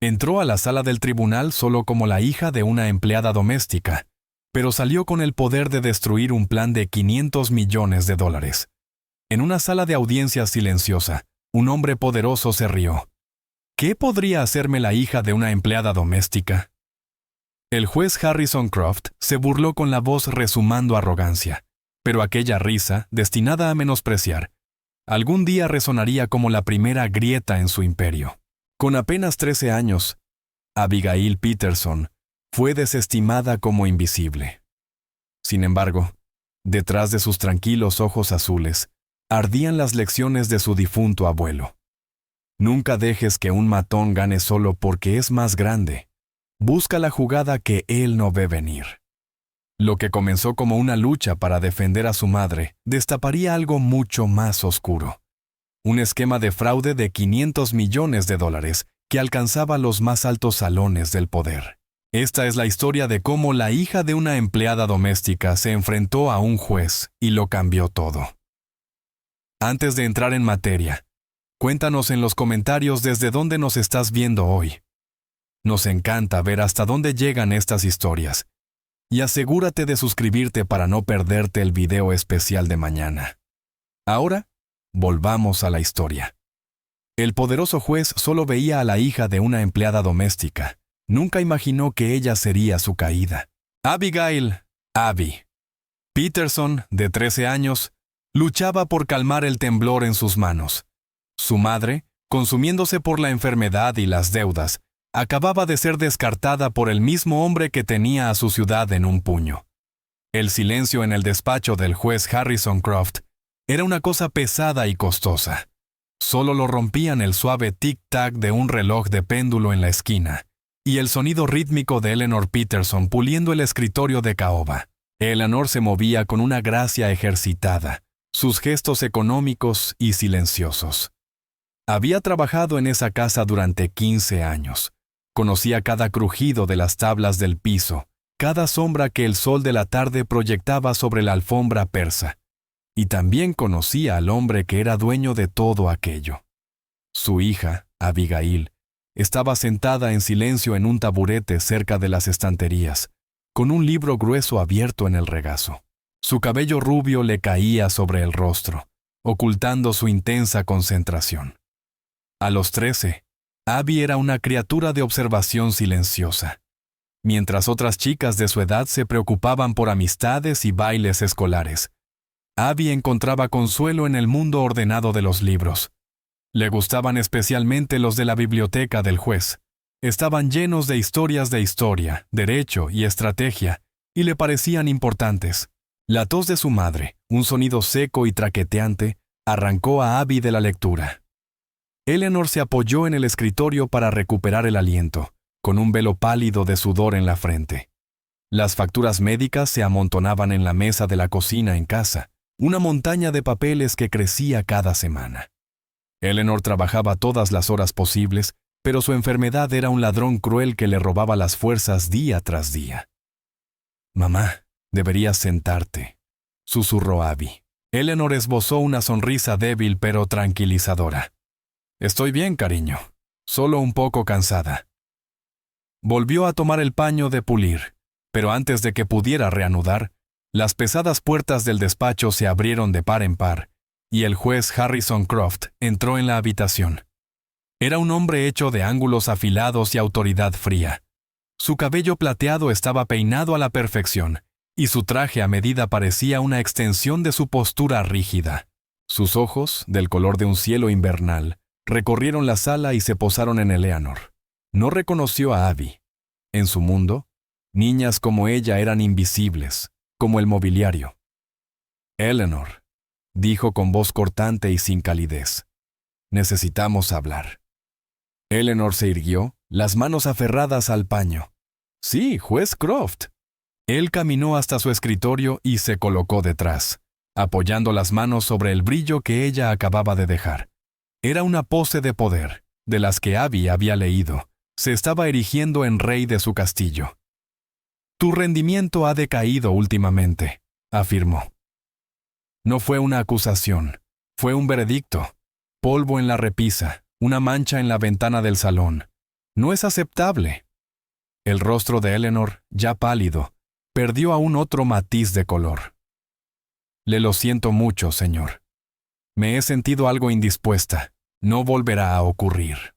Entró a la sala del tribunal solo como la hija de una empleada doméstica, pero salió con el poder de destruir un plan de $500 millones. En una sala de audiencias silenciosa, un hombre poderoso se rió. ¿Qué podría hacerme la hija de una empleada doméstica? El juez Harrison Croft se burló con la voz rezumando arrogancia, pero aquella risa, destinada a menospreciar, algún día resonaría como la primera grieta en su imperio. Con apenas 13 años, Abigail Peterson fue desestimada como invisible. Sin embargo, detrás de sus tranquilos ojos azules, ardían las lecciones de su difunto abuelo. Nunca dejes que un matón gane solo porque es más grande. Busca la jugada que él no ve venir. Lo que comenzó como una lucha para defender a su madre, destaparía algo mucho más oscuro. Un esquema de fraude de $500 millones que alcanzaba los más altos salones del poder. Esta es la historia de cómo la hija de una empleada doméstica se enfrentó a un juez y lo cambió todo. Antes de entrar en materia, cuéntanos en los comentarios desde dónde nos estás viendo hoy. Nos encanta ver hasta dónde llegan estas historias. Y asegúrate de suscribirte para no perderte el video especial de mañana. Ahora, volvamos a la historia. El poderoso juez solo veía a la hija de una empleada doméstica. Nunca imaginó que ella sería su caída. Abigail, Abby Peterson, de 13 años, luchaba por calmar el temblor en sus manos. Su madre, consumiéndose por la enfermedad y las deudas, acababa de ser descartada por el mismo hombre que tenía a su ciudad en un puño. El silencio en el despacho del juez Harrison Croft era una cosa pesada y costosa. Solo lo rompían el suave tic-tac de un reloj de péndulo en la esquina y el sonido rítmico de Eleanor Peterson puliendo el escritorio de caoba. Eleanor se movía con una gracia ejercitada, sus gestos económicos y silenciosos. Había trabajado en esa casa durante 15 años. Conocía cada crujido de las tablas del piso, cada sombra que el sol de la tarde proyectaba sobre la alfombra persa. Y también conocía al hombre que era dueño de todo aquello. Su hija, Abigail, estaba sentada en silencio en un taburete cerca de las estanterías, con un libro grueso abierto en el regazo. Su cabello rubio le caía sobre el rostro, ocultando su intensa concentración. A los 13, Abby era una criatura de observación silenciosa. Mientras otras chicas de su edad se preocupaban por amistades y bailes escolares, Abby encontraba consuelo en el mundo ordenado de los libros. Le gustaban especialmente los de la biblioteca del juez. Estaban llenos de historia, derecho y estrategia, y le parecían importantes. La tos de su madre, un sonido seco y traqueteante, arrancó a Abby de la lectura. Eleanor se apoyó en el escritorio para recuperar el aliento, con un velo pálido de sudor en la frente. Las facturas médicas se amontonaban en la mesa de la cocina en casa, una montaña de papeles que crecía cada semana. Eleanor trabajaba todas las horas posibles, pero su enfermedad era un ladrón cruel que le robaba las fuerzas día tras día. «Mamá, deberías sentarte», susurró Abby. Eleanor esbozó una sonrisa débil pero tranquilizadora. «Estoy bien, cariño. Solo un poco cansada». Volvió a tomar el paño de pulir, pero antes de que pudiera reanudar, las pesadas puertas del despacho se abrieron de par en par, y el juez Harrison Croft entró en la habitación. Era un hombre hecho de ángulos afilados y autoridad fría. Su cabello plateado estaba peinado a la perfección, y su traje a medida parecía una extensión de su postura rígida. Sus ojos, del color de un cielo invernal, recorrieron la sala y se posaron en Eleanor. No reconoció a Abby. En su mundo, niñas como ella eran invisibles, como el mobiliario. «Eleanor», dijo con voz cortante y sin calidez, «necesitamos hablar». Eleanor se irguió, las manos aferradas al paño. «Sí, juez Croft». Él caminó hasta su escritorio y se colocó detrás, apoyando las manos sobre el brillo que ella acababa de dejar. Era una pose de poder, de las que Abby había leído. Se estaba erigiendo en rey de su castillo. «Tu rendimiento ha decaído últimamente», afirmó. No fue una acusación, fue un veredicto. Polvo en la repisa, una mancha en la ventana del salón. No es aceptable. El rostro de Eleanor, ya pálido, perdió aún otro matiz de color. Le lo siento mucho, señor. Me he sentido algo indispuesta. No volverá a ocurrir.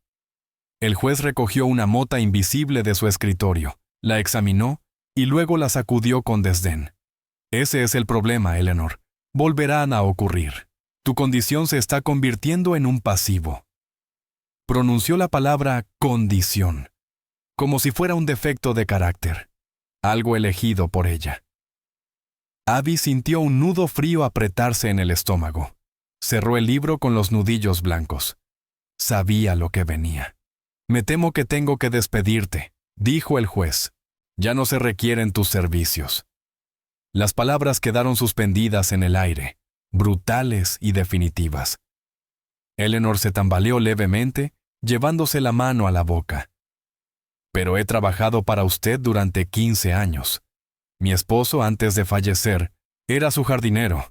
El juez recogió una mota invisible de su escritorio, la examinó y luego la sacudió con desdén. Ese es el problema, Eleanor. Volverán a ocurrir. Tu condición se está convirtiendo en un pasivo. Pronunció la palabra condición, como si fuera un defecto de carácter, algo elegido por ella. Abby sintió un nudo frío apretarse en el estómago. Cerró el libro con los nudillos blancos. Sabía lo que venía. Me temo que tengo que despedirte, dijo el juez. Ya no se requieren tus servicios. Las palabras quedaron suspendidas en el aire, brutales y definitivas. Eleanor se tambaleó levemente, llevándose la mano a la boca. Pero he trabajado para usted durante 15 años. Mi esposo, antes de fallecer, era su jardinero.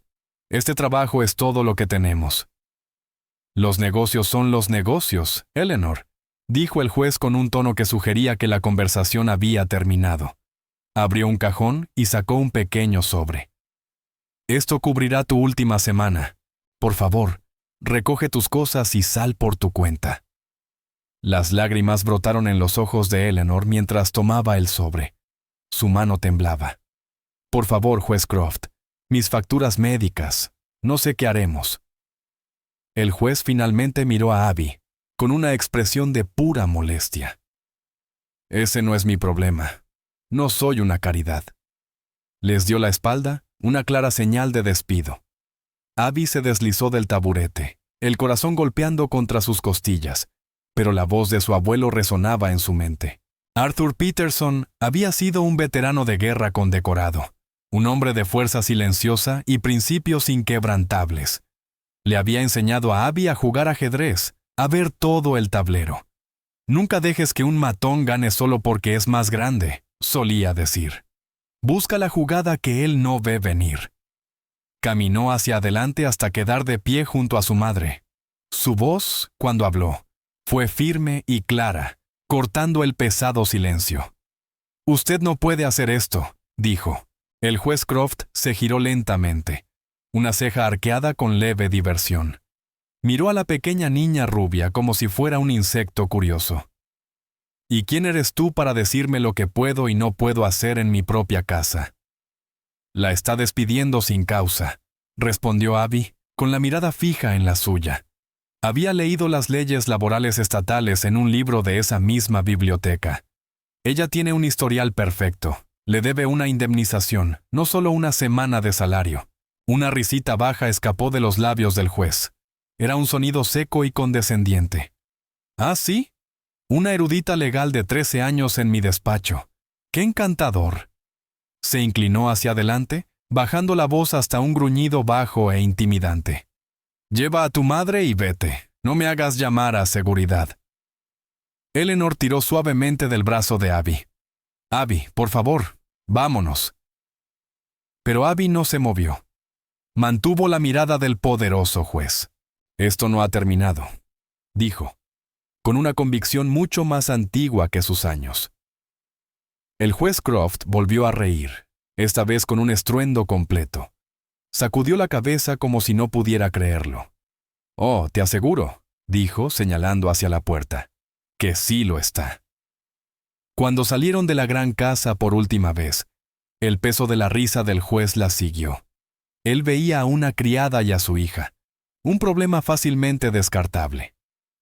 Este trabajo es todo lo que tenemos. Los negocios son los negocios, Eleanor, dijo el juez con un tono que sugería que la conversación había terminado. Abrió un cajón y sacó un pequeño sobre. Esto cubrirá tu última semana. Por favor, recoge tus cosas y sal por tu cuenta. Las lágrimas brotaron en los ojos de Eleanor mientras tomaba el sobre. Su mano temblaba. Por favor, juez Croft, mis facturas médicas. No sé qué haremos. El juez finalmente miró a Abby, con una expresión de pura molestia. Ese no es mi problema. No soy una caridad. Les dio la espalda, una clara señal de despido. Abby se deslizó del taburete, el corazón golpeando contra sus costillas, pero la voz de su abuelo resonaba en su mente. Arthur Peterson había sido un veterano de guerra condecorado, un hombre de fuerza silenciosa y principios inquebrantables. Le había enseñado a Abby a jugar ajedrez, a ver todo el tablero. Nunca dejes que un matón gane solo porque es más grande, solía decir. Busca la jugada que él no ve venir. Caminó hacia adelante hasta quedar de pie junto a su madre. Su voz, cuando habló, fue firme y clara, cortando el pesado silencio. Usted no puede hacer esto, dijo. El juez Croft se giró lentamente, una ceja arqueada con leve diversión. Miró a la pequeña niña rubia como si fuera un insecto curioso. ¿Y quién eres tú para decirme lo que puedo y no puedo hacer en mi propia casa? La está despidiendo sin causa, respondió Abby, con la mirada fija en la suya. Había leído las leyes laborales estatales en un libro de esa misma biblioteca. Ella tiene un historial perfecto. Le debe una indemnización, no solo una semana de salario. Una risita baja escapó de los labios del juez. Era un sonido seco y condescendiente. ¿Ah, sí? Una erudita legal de 13 años en mi despacho. ¡Qué encantador! Se inclinó hacia adelante, bajando la voz hasta un gruñido bajo e intimidante. Lleva a tu madre y vete. No me hagas llamar a seguridad. Eleanor tiró suavemente del brazo de Abby. Abby, por favor, vámonos. Pero Abby no se movió. Mantuvo la mirada del poderoso juez. Esto no ha terminado, dijo, con una convicción mucho más antigua que sus años. El juez Croft volvió a reír, esta vez con un estruendo completo. Sacudió la cabeza como si no pudiera creerlo. Oh, te aseguro, dijo, señalando hacia la puerta, que sí lo está. Cuando salieron de la gran casa por última vez, el peso de la risa del juez la siguió. Él veía a una criada y a su hija, un problema fácilmente descartable.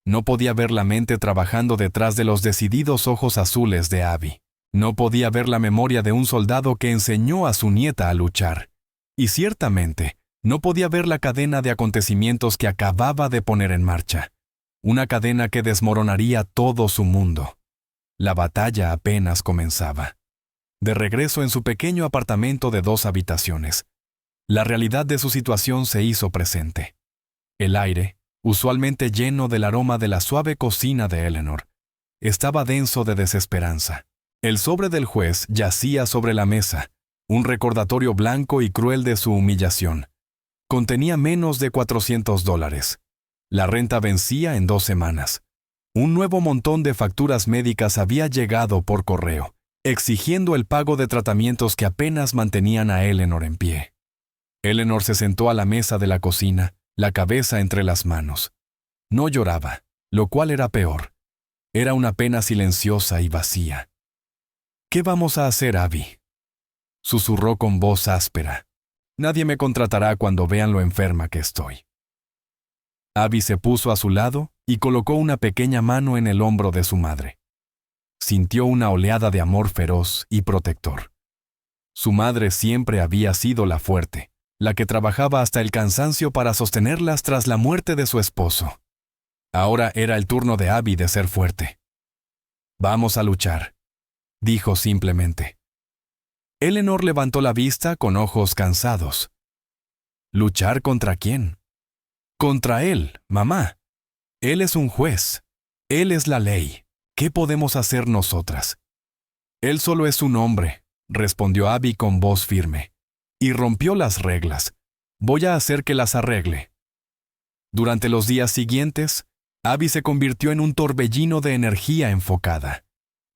No podía ver la mente trabajando detrás de los decididos ojos azules de Abby. No podía ver la memoria de un soldado que enseñó a su nieta a luchar. Y ciertamente, no podía ver la cadena de acontecimientos que acababa de poner en marcha. Una cadena que desmoronaría todo su mundo. La batalla apenas comenzaba. De regreso en su pequeño apartamento de 2 habitaciones, la realidad de su situación se hizo presente. El aire, usualmente lleno del aroma de la suave cocina de Eleanor, estaba denso de desesperanza. El sobre del juez yacía sobre la mesa, un recordatorio blanco y cruel de su humillación. Contenía menos de $400. La renta vencía en 2 semanas. Un nuevo montón de facturas médicas había llegado por correo, exigiendo el pago de tratamientos que apenas mantenían a Eleanor en pie. Eleanor se sentó a la mesa de la cocina, la cabeza entre las manos. No lloraba, lo cual era peor. Era una pena silenciosa y vacía. «¿Qué vamos a hacer, Abby?», susurró con voz áspera. «Nadie me contratará cuando vean lo enferma que estoy». Abby se puso a su lado y colocó una pequeña mano en el hombro de su madre. Sintió una oleada de amor feroz y protector. Su madre siempre había sido la fuerte, la que trabajaba hasta el cansancio para sostenerlas tras la muerte de su esposo. Ahora era el turno de Abby de ser fuerte. «Vamos a luchar», dijo simplemente. Eleanor levantó la vista con ojos cansados. «¿Luchar contra quién?» «Contra él, mamá. Él es un juez. Él es la ley. ¿Qué podemos hacer nosotras?» «Él solo es un hombre», respondió Abby con voz firme. «Y rompió las reglas. Voy a hacer que las arregle». Durante los días siguientes, Abby se convirtió en un torbellino de energía enfocada.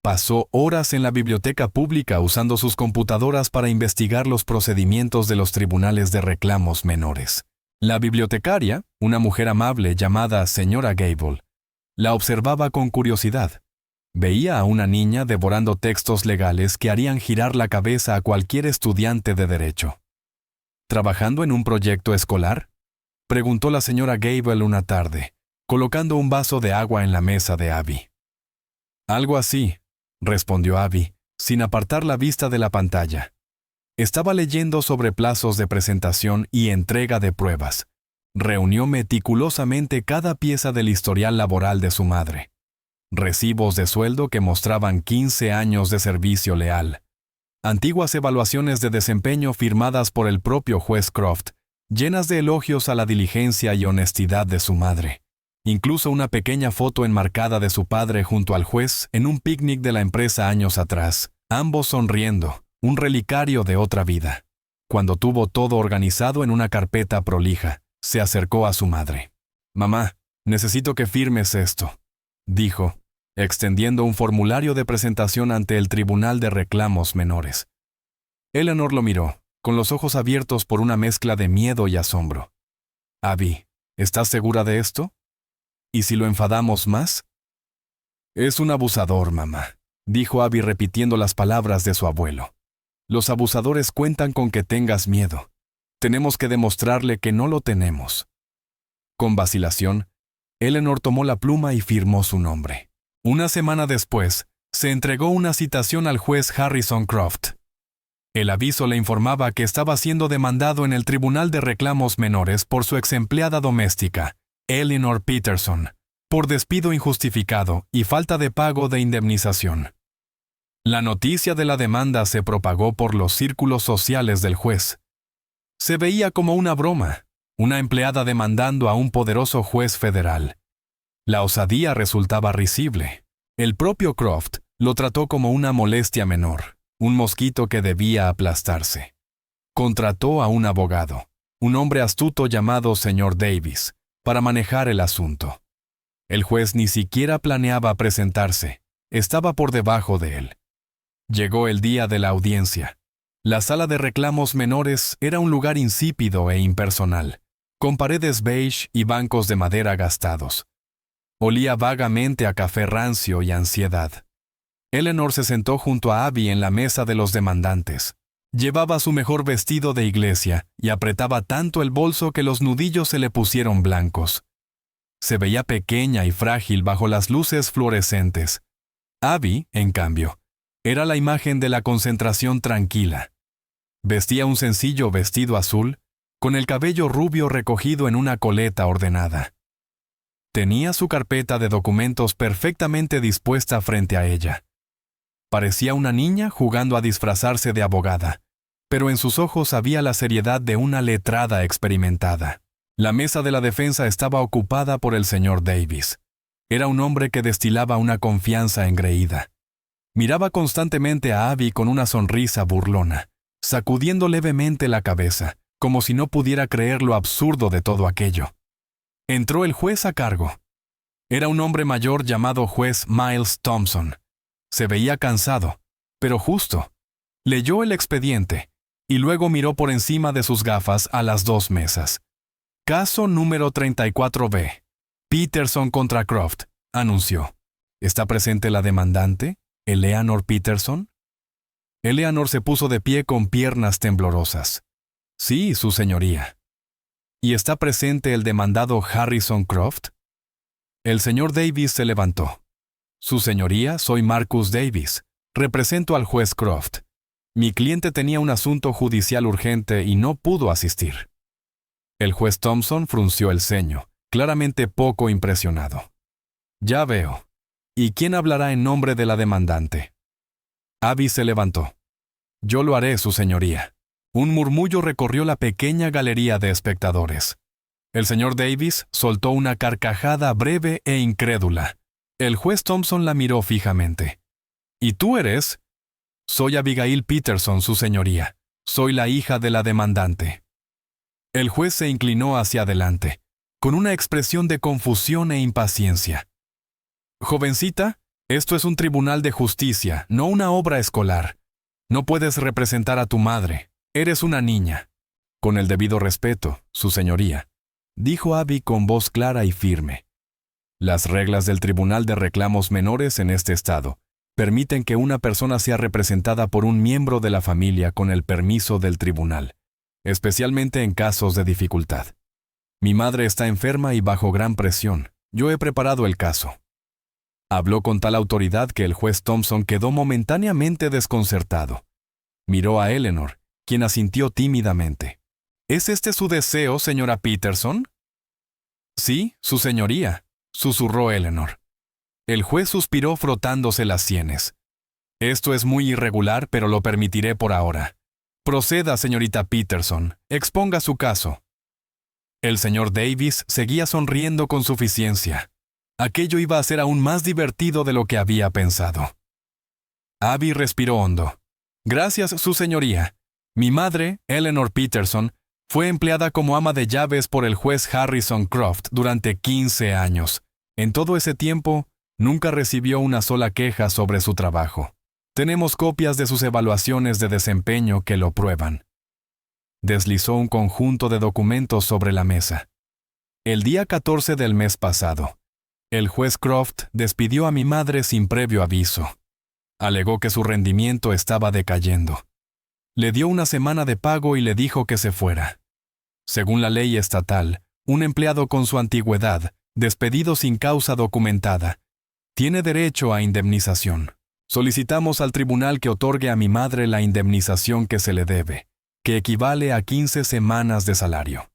Pasó horas en la biblioteca pública usando sus computadoras para investigar los procedimientos de los tribunales de reclamos menores. La bibliotecaria, una mujer amable llamada señora Gable, la observaba con curiosidad. Veía a una niña devorando textos legales que harían girar la cabeza a cualquier estudiante de derecho. ¿Trabajando en un proyecto escolar?, preguntó la señora Gable una tarde, colocando un vaso de agua en la mesa de Abby. «Algo así», respondió Abby, sin apartar la vista de la pantalla. Estaba leyendo sobre plazos de presentación y entrega de pruebas. Reunió meticulosamente cada pieza del historial laboral de su madre. Recibos de sueldo que mostraban 15 años de servicio leal. Antiguas evaluaciones de desempeño firmadas por el propio juez Croft, llenas de elogios a la diligencia y honestidad de su madre. Incluso una pequeña foto enmarcada de su padre junto al juez en un picnic de la empresa años atrás, ambos sonriendo, un relicario de otra vida. Cuando tuvo todo organizado en una carpeta prolija, se acercó a su madre. «Mamá, necesito que firmes esto», dijo, extendiendo un formulario de presentación ante el Tribunal de Reclamos Menores. Eleanor lo miró, con los ojos abiertos por una mezcla de miedo y asombro. «Abby, ¿estás segura de esto? ¿Y si lo enfadamos más?» «Es un abusador, mamá», dijo Abby repitiendo las palabras de su abuelo. «Los abusadores cuentan con que tengas miedo. Tenemos que demostrarle que no lo tenemos». Con vacilación, Eleanor tomó la pluma y firmó su nombre. Una semana después, se entregó una citación al juez Harrison Croft. El aviso le informaba que estaba siendo demandado en el Tribunal de Reclamos Menores por su exempleada doméstica, Eleanor Peterson, por despido injustificado y falta de pago de indemnización. La noticia de la demanda se propagó por los círculos sociales del juez. Se veía como una broma, una empleada demandando a un poderoso juez federal. La osadía resultaba risible. El propio Croft lo trató como una molestia menor, un mosquito que debía aplastarse. Contrató a un abogado, un hombre astuto llamado señor Davis, para manejar el asunto. El juez ni siquiera planeaba presentarse, estaba por debajo de él. Llegó el día de la audiencia. La sala de reclamos menores era un lugar insípido e impersonal, con paredes beige y bancos de madera gastados. Olía vagamente a café rancio y ansiedad. Eleanor se sentó junto a Abby en la mesa de los demandantes. Llevaba su mejor vestido de iglesia y apretaba tanto el bolso que los nudillos se le pusieron blancos. Se veía pequeña y frágil bajo las luces fluorescentes. Abby, en cambio, era la imagen de la concentración tranquila. Vestía un sencillo vestido azul, con el cabello rubio recogido en una coleta ordenada. Tenía su carpeta de documentos perfectamente dispuesta frente a ella. Parecía una niña jugando a disfrazarse de abogada, pero en sus ojos había la seriedad de una letrada experimentada. La mesa de la defensa estaba ocupada por el señor Davis. Era un hombre que destilaba una confianza engreída. Miraba constantemente a Abby con una sonrisa burlona, sacudiendo levemente la cabeza, como si no pudiera creer lo absurdo de todo aquello. Entró el juez a cargo. Era un hombre mayor llamado juez Miles Thompson. Se veía cansado, pero justo. Leyó el expediente y luego miró por encima de sus gafas a las dos mesas. Caso número 34B. Peterson contra Croft, anunció. ¿Está presente la demandante, Eleanor Peterson? Eleanor se puso de pie con piernas temblorosas. Sí, su señoría. ¿Y está presente el demandado Harrison Croft? El señor Davis se levantó. Su señoría, soy Marcus Davis. Represento al juez Croft. Mi cliente tenía un asunto judicial urgente y no pudo asistir. El juez Thompson frunció el ceño, claramente poco impresionado. Ya veo. ¿Y quién hablará en nombre de la demandante? Abby se levantó. Yo lo haré, su señoría. Un murmullo recorrió la pequeña galería de espectadores. El señor Davis soltó una carcajada breve e incrédula. El juez Thompson la miró fijamente. ¿Y tú eres? Soy Abigail Peterson, su señoría. Soy la hija de la demandante. El juez se inclinó hacia adelante, con una expresión de confusión e impaciencia. Jovencita, esto es un tribunal de justicia, no una obra escolar. No puedes representar a tu madre. Eres una niña. Con el debido respeto, su señoría, dijo Abby con voz clara y firme. Las reglas del Tribunal de Reclamos Menores en este estado permiten que una persona sea representada por un miembro de la familia con el permiso del tribunal, especialmente en casos de dificultad. Mi madre está enferma y bajo gran presión. Yo he preparado el caso. Habló con tal autoridad que el juez Thompson quedó momentáneamente desconcertado. Miró a Eleanor, quien asintió tímidamente. ¿Es este su deseo, señora Peterson? Sí, su señoría, susurró Eleanor. El juez suspiró frotándose las sienes. Esto es muy irregular, pero lo permitiré por ahora. Proceda, señorita Peterson, exponga su caso. El señor Davis seguía sonriendo con suficiencia. Aquello iba a ser aún más divertido de lo que había pensado. Abby respiró hondo. Gracias, su señoría. Mi madre, Eleanor Peterson, fue empleada como ama de llaves por el juez Harrison Croft durante 15 años. En todo ese tiempo, nunca recibió una sola queja sobre su trabajo. Tenemos copias de sus evaluaciones de desempeño que lo prueban. Deslizó un conjunto de documentos sobre la mesa. El día 14 del mes pasado, el juez Croft despidió a mi madre sin previo aviso. Alegó que su rendimiento estaba decayendo. Le dio una semana de pago y le dijo que se fuera. Según la ley estatal, un empleado con su antigüedad, despedido sin causa documentada, tiene derecho a indemnización. Solicitamos al tribunal que otorgue a mi madre la indemnización que se le debe, que equivale a 15 semanas de salario.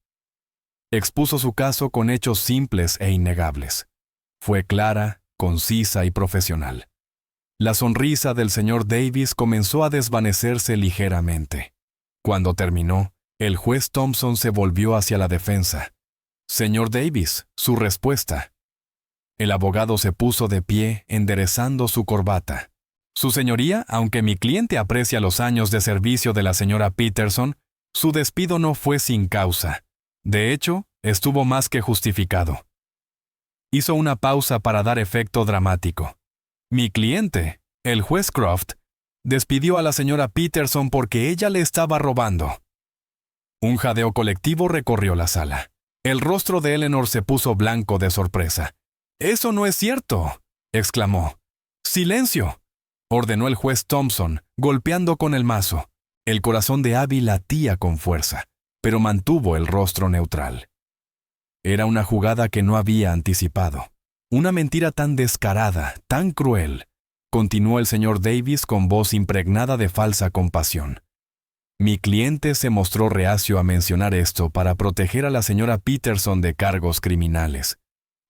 Expuso su caso con hechos simples e innegables. Fue clara, concisa y profesional. La sonrisa del señor Davis comenzó a desvanecerse ligeramente. Cuando terminó, el juez Thompson se volvió hacia la defensa. Señor Davis, su respuesta. El abogado se puso de pie, enderezando su corbata. Su señoría, aunque mi cliente aprecia los años de servicio de la señora Peterson, su despido no fue sin causa. De hecho, estuvo más que justificado. Hizo una pausa para dar efecto dramático. Mi cliente, el juez Croft, despidió a la señora Peterson porque ella le estaba robando. Un jadeo colectivo recorrió la sala. El rostro de Eleanor se puso blanco de sorpresa. «¡Eso no es cierto!», exclamó. «¡Silencio!», ordenó el juez Thompson, golpeando con el mazo. El corazón de Abby latía con fuerza, pero mantuvo el rostro neutral. Era una jugada que no había anticipado. Una mentira tan descarada, tan cruel, continuó el señor Davis con voz impregnada de falsa compasión. Mi cliente se mostró reacio a mencionar esto para proteger a la señora Peterson de cargos criminales.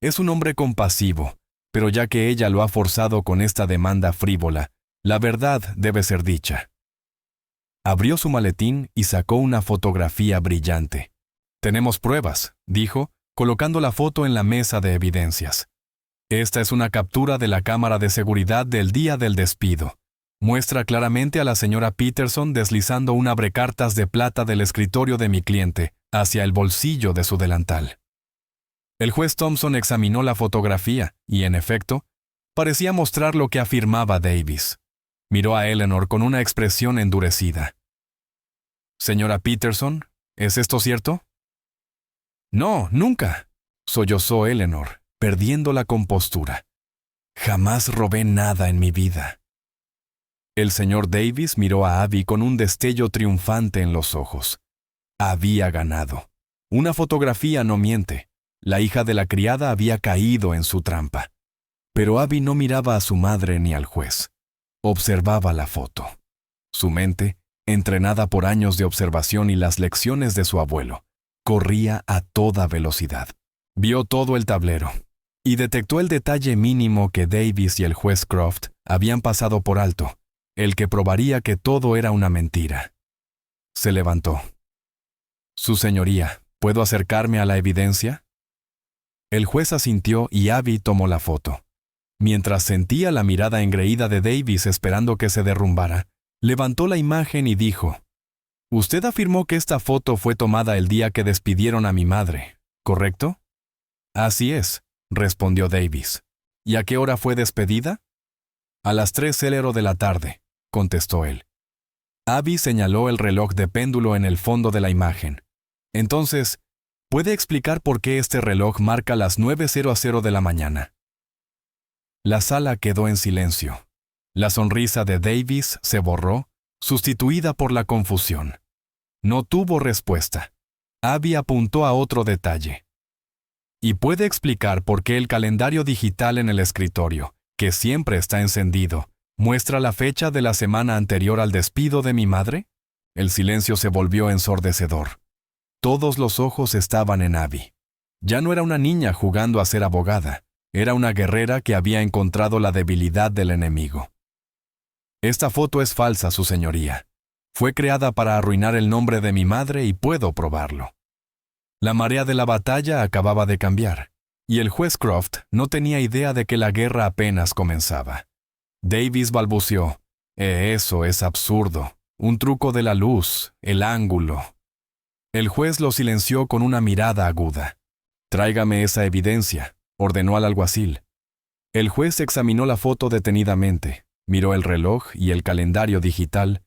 Es un hombre compasivo, pero ya que ella lo ha forzado con esta demanda frívola, la verdad debe ser dicha. Abrió su maletín y sacó una fotografía brillante. «Tenemos pruebas», dijo, colocando la foto en la mesa de evidencias. Esta es una captura de la cámara de seguridad del día del despido. Muestra claramente a la señora Peterson deslizando un abrecartas de plata del escritorio de mi cliente hacia el bolsillo de su delantal. El juez Thompson examinó la fotografía y, en efecto, parecía mostrar lo que afirmaba Davis. Miró a Eleanor con una expresión endurecida. «Señora Peterson, ¿es esto cierto?» «No, nunca», sollozó Eleanor, perdiendo la compostura. «Jamás robé nada en mi vida». El señor Davis miró a Abby con un destello triunfante en los ojos. Había ganado. Una fotografía no miente. La hija de la criada había caído en su trampa. Pero Abby no miraba a su madre ni al juez. Observaba la foto. Su mente, entrenada por años de observación y las lecciones de su abuelo, corría a toda velocidad. Vio todo el tablero y detectó el detalle mínimo que Davis y el juez Croft habían pasado por alto, el que probaría que todo era una mentira. Se levantó. «Su señoría, ¿puedo acercarme a la evidencia?» El juez asintió y Abby tomó la foto. Mientras sentía la mirada engreída de Davis esperando que se derrumbara, levantó la imagen y dijo: «Usted afirmó que esta foto fue tomada el día que despidieron a mi madre, ¿correcto?» «Así es», respondió Davis. «¿Y a qué hora fue despedida?» «A las 3:00 de la tarde», contestó él. Abby señaló el reloj de péndulo en el fondo de la imagen. «Entonces, ¿puede explicar por qué este reloj marca las 9:00 de la mañana?» La sala quedó en silencio. La sonrisa de Davis se borró, sustituida por la confusión. No tuvo respuesta. Abby apuntó a otro detalle. «¿Y puede explicar por qué el calendario digital en el escritorio, que siempre está encendido, muestra la fecha de la semana anterior al despido de mi madre?» El silencio se volvió ensordecedor. Todos los ojos estaban en Abby. Ya no era una niña jugando a ser abogada. Era una guerrera que había encontrado la debilidad del enemigo. «Esta foto es falsa, su señoría. Fue creada para arruinar el nombre de mi madre y puedo probarlo». La marea de la batalla acababa de cambiar, y el juez Croft no tenía idea de que la guerra apenas comenzaba. Davis balbuceó: «Eso es absurdo. Un truco de la luz, el ángulo». El juez lo silenció con una mirada aguda. «Tráigame esa evidencia», ordenó al alguacil. El juez examinó la foto detenidamente, miró el reloj y el calendario digital,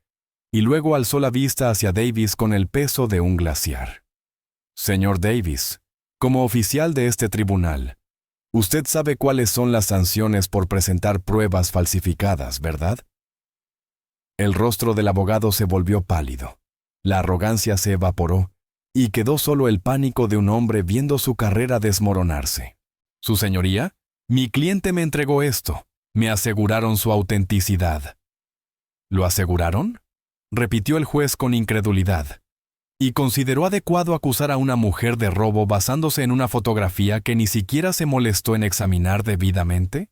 y luego alzó la vista hacia Davis con el peso de un glaciar. «Señor Davis, como oficial de este tribunal, usted sabe cuáles son las sanciones por presentar pruebas falsificadas, ¿verdad?» El rostro del abogado se volvió pálido. La arrogancia se evaporó, y quedó solo el pánico de un hombre viendo su carrera desmoronarse. «Su señoría, mi cliente me entregó esto. Me aseguraron su autenticidad». «¿Lo aseguraron?», repitió el juez con incredulidad. «¿Y consideró adecuado acusar a una mujer de robo basándose en una fotografía que ni siquiera se molestó en examinar debidamente?»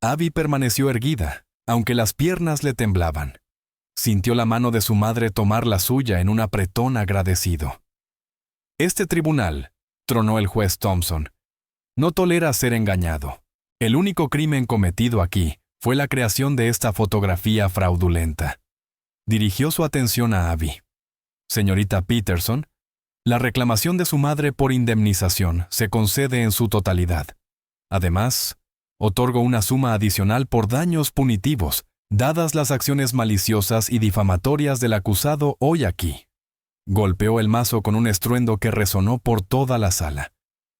Abby permaneció erguida, aunque las piernas le temblaban. Sintió la mano de su madre tomar la suya en un apretón agradecido. «Este tribunal», tronó el juez Thompson, «no tolera ser engañado. El único crimen cometido aquí fue la creación de esta fotografía fraudulenta». Dirigió su atención a Abby. «Señorita Peterson, la reclamación de su madre por indemnización se concede en su totalidad. Además, otorgo una suma adicional por daños punitivos, dadas las acciones maliciosas y difamatorias del acusado hoy aquí». Golpeó el mazo con un estruendo que resonó por toda la sala.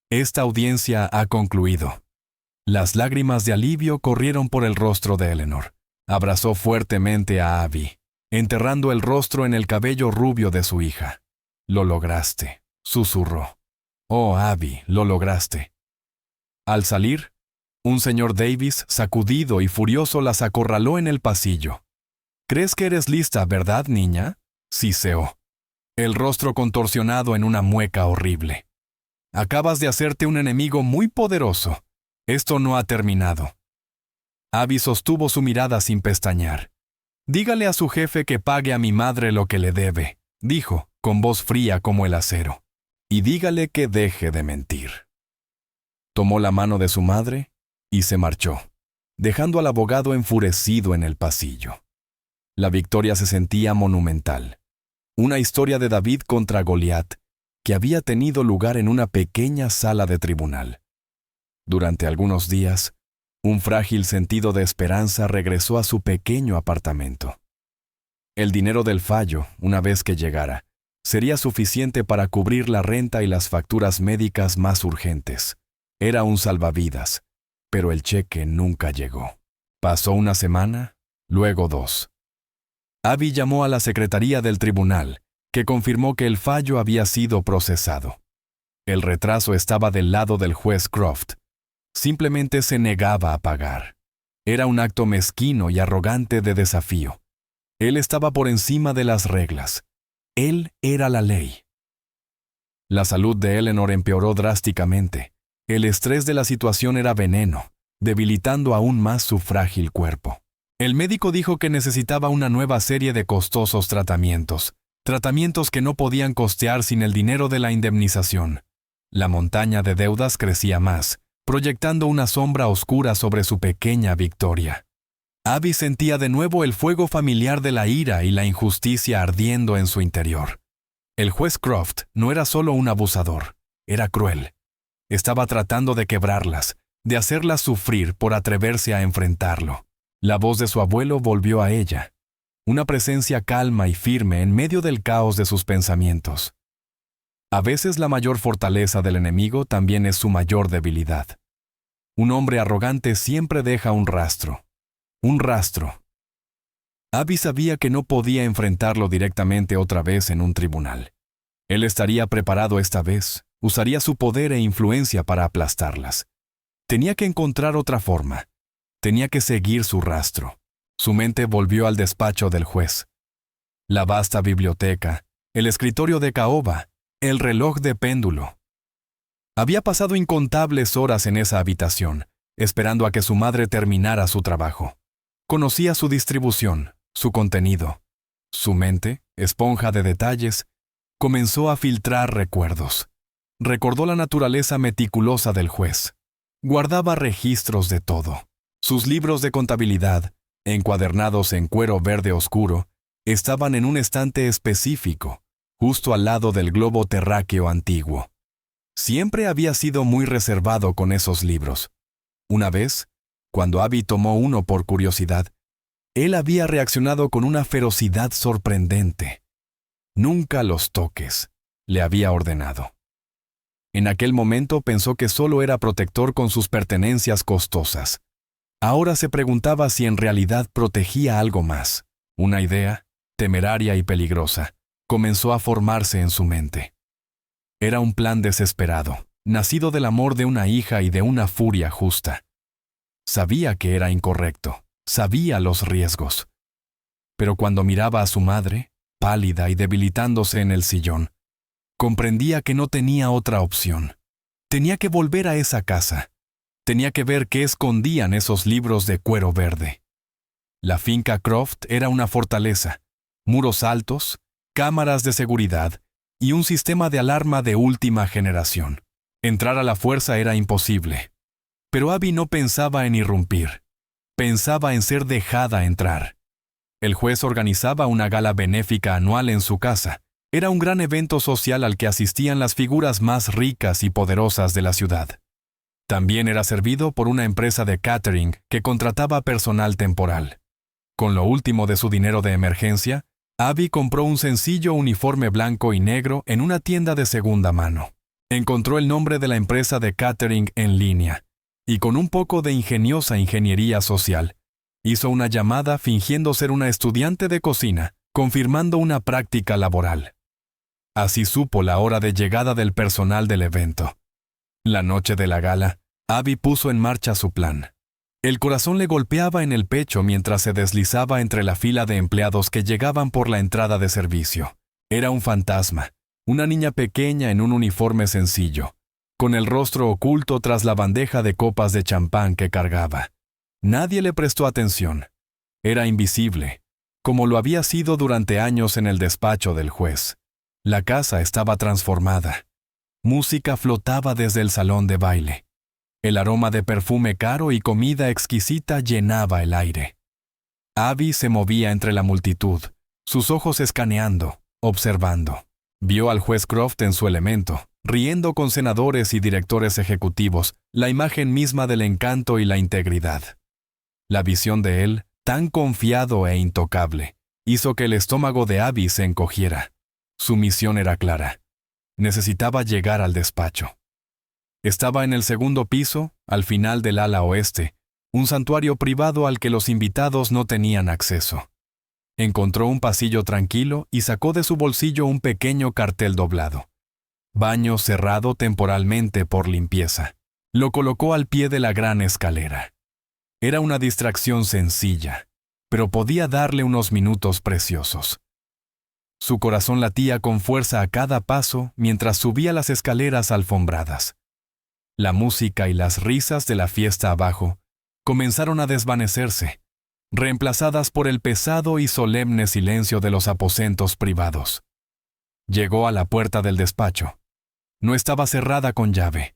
«Esta audiencia ha concluido». Las lágrimas de alivio corrieron por el rostro de Eleanor. Abrazó fuertemente a Abby, enterrando el rostro en el cabello rubio de su hija. «Lo lograste», susurró. «Oh, Abby, lo lograste». Al salir, un señor Davis, sacudido y furioso, las acorraló en el pasillo. «¿Crees que eres lista, verdad, niña?», siseó, el rostro contorsionado en una mueca horrible. «Acabas de hacerte un enemigo muy poderoso. Esto no ha terminado». Abby sostuvo su mirada sin pestañear. «Dígale a su jefe que pague a mi madre lo que le debe», dijo, con voz fría como el acero. «Y dígale que deje de mentir». Tomó la mano de su madre y se marchó, dejando al abogado enfurecido en el pasillo. La victoria se sentía monumental. Una historia de David contra Goliat, que había tenido lugar en una pequeña sala de tribunal. Durante algunos días, un frágil sentido de esperanza regresó a su pequeño apartamento. El dinero del fallo, una vez que llegara, sería suficiente para cubrir la renta y las facturas médicas más urgentes. Era un salvavidas, pero el cheque nunca llegó. Pasó una semana, luego 2. Abby llamó a la secretaría del tribunal, que confirmó que el fallo había sido procesado. El retraso estaba del lado del juez Croft. Simplemente se negaba a pagar. Era un acto mezquino y arrogante de desafío. Él estaba por encima de las reglas. Él era la ley. La salud de Eleanor empeoró drásticamente. El estrés de la situación era veneno, debilitando aún más su frágil cuerpo. El médico dijo que necesitaba una nueva serie de costosos tratamientos que no podían costear sin el dinero de la indemnización. La montaña de deudas crecía más, proyectando una sombra oscura sobre su pequeña victoria. Abby sentía de nuevo el fuego familiar de la ira y la injusticia ardiendo en su interior. El juez Croft no era solo un abusador, era cruel. Estaba tratando de quebrarlas, de hacerlas sufrir por atreverse a enfrentarlo. La voz de su abuelo volvió a ella, una presencia calma y firme en medio del caos de sus pensamientos. A veces la mayor fortaleza del enemigo también es su mayor debilidad. Un hombre arrogante siempre deja un rastro. Un rastro. Abby sabía que no podía enfrentarlo directamente otra vez en un tribunal. Él estaría preparado esta vez, usaría su poder e influencia para aplastarlas. Tenía que encontrar otra forma. Tenía que seguir su rastro. Su mente volvió al despacho del juez. La vasta biblioteca, el escritorio de caoba, el reloj de péndulo. Había pasado incontables horas en esa habitación, esperando a que su madre terminara su trabajo. Conocía su distribución, su contenido. Su mente, esponja de detalles, comenzó a filtrar recuerdos. Recordó la naturaleza meticulosa del juez. Guardaba registros de todo. Sus libros de contabilidad, encuadernados en cuero verde oscuro, estaban en un estante específico, justo al lado del globo terráqueo antiguo. Siempre había sido muy reservado con esos libros. Una vez, cuando Abby tomó uno por curiosidad, él había reaccionado con una ferocidad sorprendente. «Nunca los toques», le había ordenado. En aquel momento pensó que solo era protector con sus pertenencias costosas. Ahora se preguntaba si en realidad protegía algo más. Una idea, temeraria y peligrosa, comenzó a formarse en su mente. Era un plan desesperado, nacido del amor de una hija y de una furia justa. Sabía que era incorrecto, sabía los riesgos. Pero cuando miraba a su madre, pálida y debilitándose en el sillón, comprendía que no tenía otra opción. Tenía que volver a esa casa. Tenía que ver qué escondían esos libros de cuero verde. La finca Croft era una fortaleza, muros altos, cámaras de seguridad y un sistema de alarma de última generación. Entrar a la fuerza era imposible. Pero Abby no pensaba en irrumpir. Pensaba en ser dejada entrar. El juez organizaba una gala benéfica anual en su casa. Era un gran evento social al que asistían las figuras más ricas y poderosas de la ciudad. También era servido por una empresa de catering que contrataba personal temporal. Con lo último de su dinero de emergencia, Abby compró un sencillo uniforme blanco y negro en una tienda de segunda mano. Encontró el nombre de la empresa de catering en línea, y con un poco de ingeniosa ingeniería social, hizo una llamada fingiendo ser una estudiante de cocina, confirmando una práctica laboral. Así supo la hora de llegada del personal del evento. La noche de la gala, Abby puso en marcha su plan. El corazón le golpeaba en el pecho mientras se deslizaba entre la fila de empleados que llegaban por la entrada de servicio. Era un fantasma, una niña pequeña en un uniforme sencillo, con el rostro oculto tras la bandeja de copas de champán que cargaba. Nadie le prestó atención. Era invisible, como lo había sido durante años en el despacho del juez. La casa estaba transformada. Música flotaba desde el salón de baile. El aroma de perfume caro y comida exquisita llenaba el aire. Abby se movía entre la multitud, sus ojos escaneando, observando. Vio al juez Croft en su elemento, riendo con senadores y directores ejecutivos, la imagen misma del encanto y la integridad. La visión de él, tan confiado e intocable, hizo que el estómago de Abby se encogiera. Su misión era clara. Necesitaba llegar al despacho. Estaba en el segundo piso, al final del ala oeste, un santuario privado al que los invitados no tenían acceso. Encontró un pasillo tranquilo y sacó de su bolsillo un pequeño cartel doblado. Baño cerrado temporalmente por limpieza. Lo colocó al pie de la gran escalera. Era una distracción sencilla, pero podía darle unos minutos preciosos. Su corazón latía con fuerza a cada paso mientras subía las escaleras alfombradas. La música y las risas de la fiesta abajo comenzaron a desvanecerse, reemplazadas por el pesado y solemne silencio de los aposentos privados. Llegó a la puerta del despacho. No estaba cerrada con llave.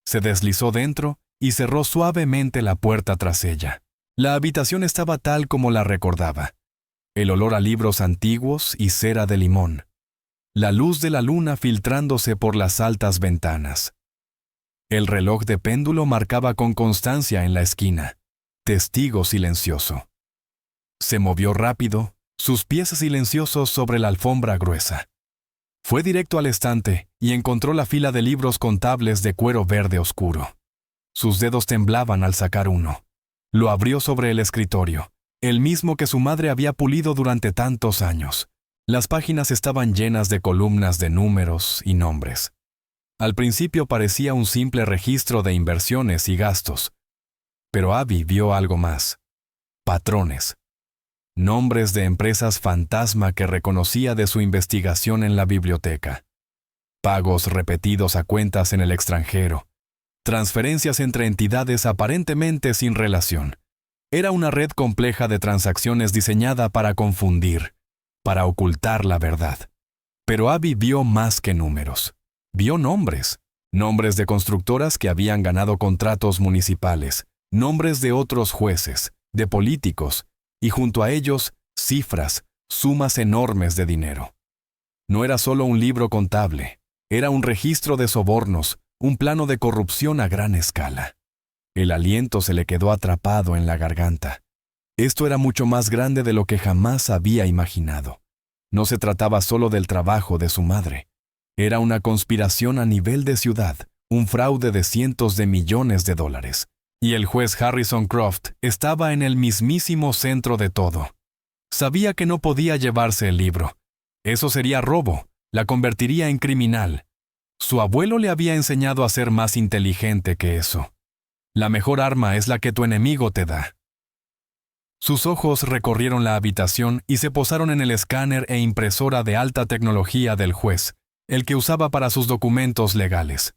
Se deslizó dentro y cerró suavemente la puerta tras ella. La habitación estaba tal como la recordaba. El olor a libros antiguos y cera de limón. La luz de la luna filtrándose por las altas ventanas. El reloj de péndulo marcaba con constancia en la esquina. Testigo silencioso. Se movió rápido, sus pies silenciosos sobre la alfombra gruesa. Fue directo al estante y encontró la fila de libros contables de cuero verde oscuro. Sus dedos temblaban al sacar uno. Lo abrió sobre el escritorio, el mismo que su madre había pulido durante tantos años. Las páginas estaban llenas de columnas de números y nombres. Al principio parecía un simple registro de inversiones y gastos, pero Abby vio algo más. Patrones. Nombres de empresas fantasma que reconocía de su investigación en la biblioteca. Pagos repetidos a cuentas en el extranjero. Transferencias entre entidades aparentemente sin relación. Era una red compleja de transacciones diseñada para confundir, para ocultar la verdad. Pero Abby vio más que números. Vio nombres. Nombres de constructoras que habían ganado contratos municipales. Nombres de otros jueces, de políticos, y junto a ellos, cifras, sumas enormes de dinero. No era solo un libro contable, era un registro de sobornos, un plano de corrupción a gran escala. El aliento se le quedó atrapado en la garganta. Esto era mucho más grande de lo que jamás había imaginado. No se trataba solo del trabajo de su madre. Era una conspiración a nivel de ciudad, un fraude de cientos de millones de dólares. Y el juez Harrison Croft estaba en el mismísimo centro de todo. Sabía que no podía llevarse el libro. Eso sería robo, la convertiría en criminal. Su abuelo le había enseñado a ser más inteligente que eso. La mejor arma es la que tu enemigo te da. Sus ojos recorrieron la habitación y se posaron en el escáner e impresora de alta tecnología del juez, el que usaba para sus documentos legales.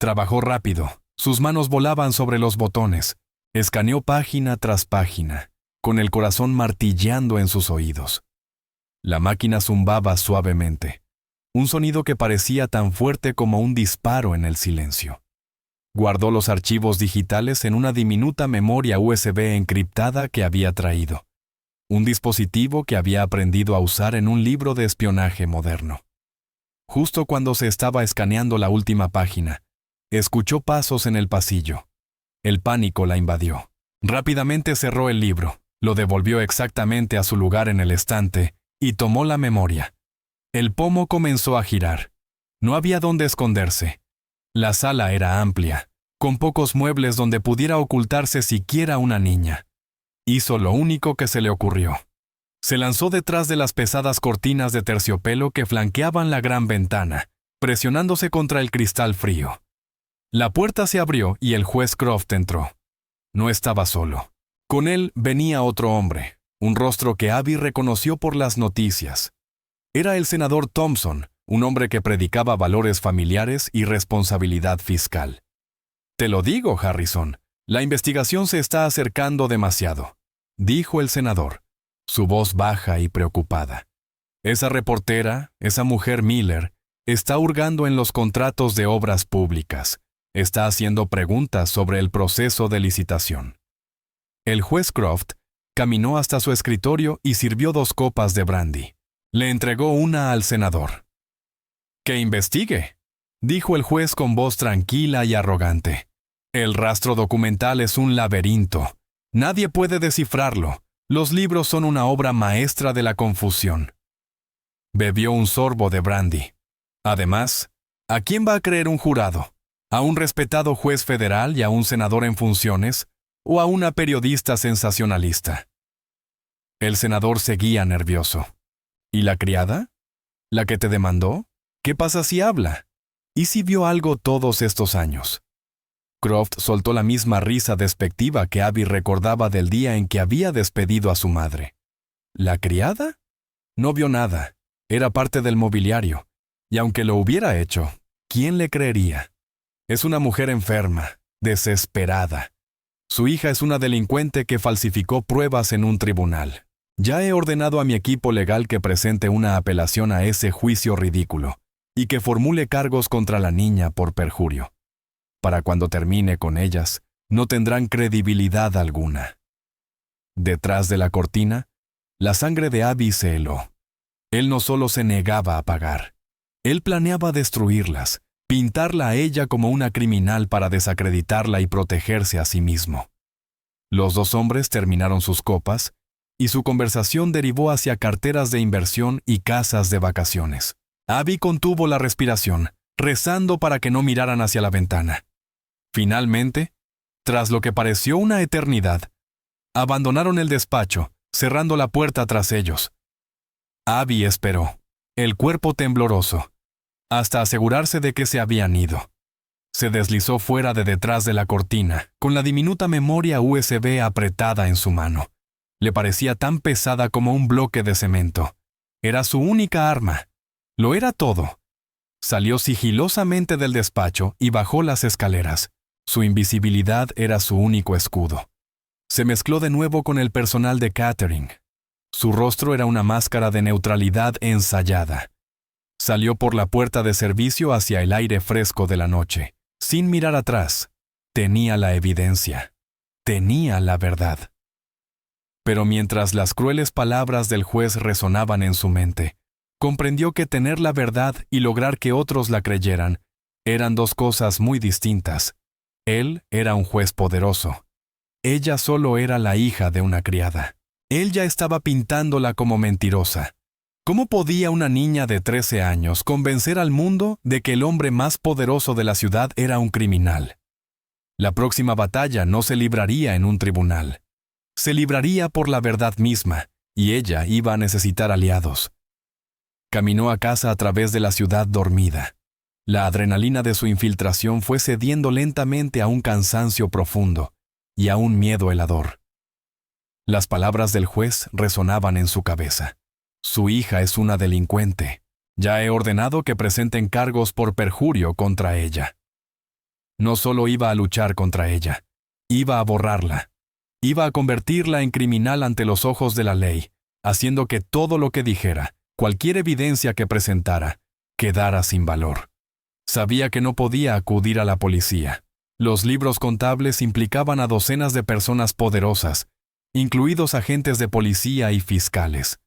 Trabajó rápido. Sus manos volaban sobre los botones. Escaneó página tras página, con el corazón martilleando en sus oídos. La máquina zumbaba suavemente, un sonido que parecía tan fuerte como un disparo en el silencio. Guardó los archivos digitales en una diminuta memoria USB encriptada que había traído, un dispositivo que había aprendido a usar en un libro de espionaje moderno. Justo cuando se estaba escaneando la última página, escuchó pasos en el pasillo. El pánico la invadió. Rápidamente cerró el libro, lo devolvió exactamente a su lugar en el estante y tomó la memoria. El pomo comenzó a girar. No había dónde esconderse. La sala era amplia, con pocos muebles donde pudiera ocultarse siquiera una niña. Hizo lo único que se le ocurrió. Se lanzó detrás de las pesadas cortinas de terciopelo que flanqueaban la gran ventana, presionándose contra el cristal frío. La puerta se abrió y el juez Croft entró. No estaba solo. Con él venía otro hombre, un rostro que Abby reconoció por las noticias. Era el senador Thompson, un hombre que predicaba valores familiares y responsabilidad fiscal. «Te lo digo, Harrison, la investigación se está acercando demasiado», dijo el senador, su voz baja y preocupada. «Esa reportera, esa mujer Miller, está hurgando en los contratos de obras públicas. Está haciendo preguntas sobre el proceso de licitación». El juez Croft caminó hasta su escritorio y sirvió 2 copas de brandy. Le entregó una al senador. Que investigue, dijo el juez con voz tranquila y arrogante. El rastro documental es un laberinto. Nadie puede descifrarlo. Los libros son una obra maestra de la confusión. Bebió un sorbo de brandy. Además, ¿a quién va a creer un jurado? ¿A un respetado juez federal y a un senador en funciones? ¿O a una periodista sensacionalista? El senador seguía nervioso. ¿Y la criada? ¿La que te demandó? ¿Qué pasa si habla? ¿Y si vio algo todos estos años? Croft soltó la misma risa despectiva que Abby recordaba del día en que había despedido a su madre. ¿La criada? No vio nada. Era parte del mobiliario. Y aunque lo hubiera hecho, ¿quién le creería? Es una mujer enferma, desesperada. Su hija es una delincuente que falsificó pruebas en un tribunal. Ya he ordenado a mi equipo legal que presente una apelación a ese juicio ridículo y que formule cargos contra la niña por perjurio. Para cuando termine con ellas, no tendrán credibilidad alguna. Detrás de la cortina, la sangre de Abby se heló. Él no solo se negaba a pagar. Él planeaba destruirlas, pintarla a ella como una criminal para desacreditarla y protegerse a sí mismo. Los dos hombres terminaron sus copas y su conversación derivó hacia carteras de inversión y casas de vacaciones. Abby contuvo la respiración, rezando para que no miraran hacia la ventana. Finalmente, tras lo que pareció una eternidad, abandonaron el despacho, cerrando la puerta tras ellos. Abby esperó, el cuerpo tembloroso, hasta asegurarse de que se habían ido. Se deslizó fuera de detrás de la cortina, con la diminuta memoria USB apretada en su mano. Le parecía tan pesada como un bloque de cemento. Era su única arma. Lo era todo. Salió sigilosamente del despacho y bajó las escaleras. Su invisibilidad era su único escudo. Se mezcló de nuevo con el personal de catering. Su rostro era una máscara de neutralidad ensayada. Salió por la puerta de servicio hacia el aire fresco de la noche. Sin mirar atrás, tenía la evidencia. Tenía la verdad. Pero mientras las crueles palabras del juez resonaban en su mente, comprendió que tener la verdad y lograr que otros la creyeran eran dos cosas muy distintas. Él era un juez poderoso. Ella solo era la hija de una criada. Él ya estaba pintándola como mentirosa. ¿Cómo podía una niña de 13 años convencer al mundo de que el hombre más poderoso de la ciudad era un criminal? La próxima batalla no se libraría en un tribunal. Se libraría por la verdad misma, y ella iba a necesitar aliados. Caminó a casa a través de la ciudad dormida. La adrenalina de su infiltración fue cediendo lentamente a un cansancio profundo y a un miedo helador. Las palabras del juez resonaban en su cabeza. Su hija es una delincuente. Ya he ordenado que presenten cargos por perjurio contra ella. No solo iba a luchar contra ella, iba a borrarla. Iba a convertirla en criminal ante los ojos de la ley, haciendo que todo lo que dijera, cualquier evidencia que presentara, quedara sin valor. Sabía que no podía acudir a la policía. Los libros contables implicaban a docenas de personas poderosas, incluidos agentes de policía y fiscales.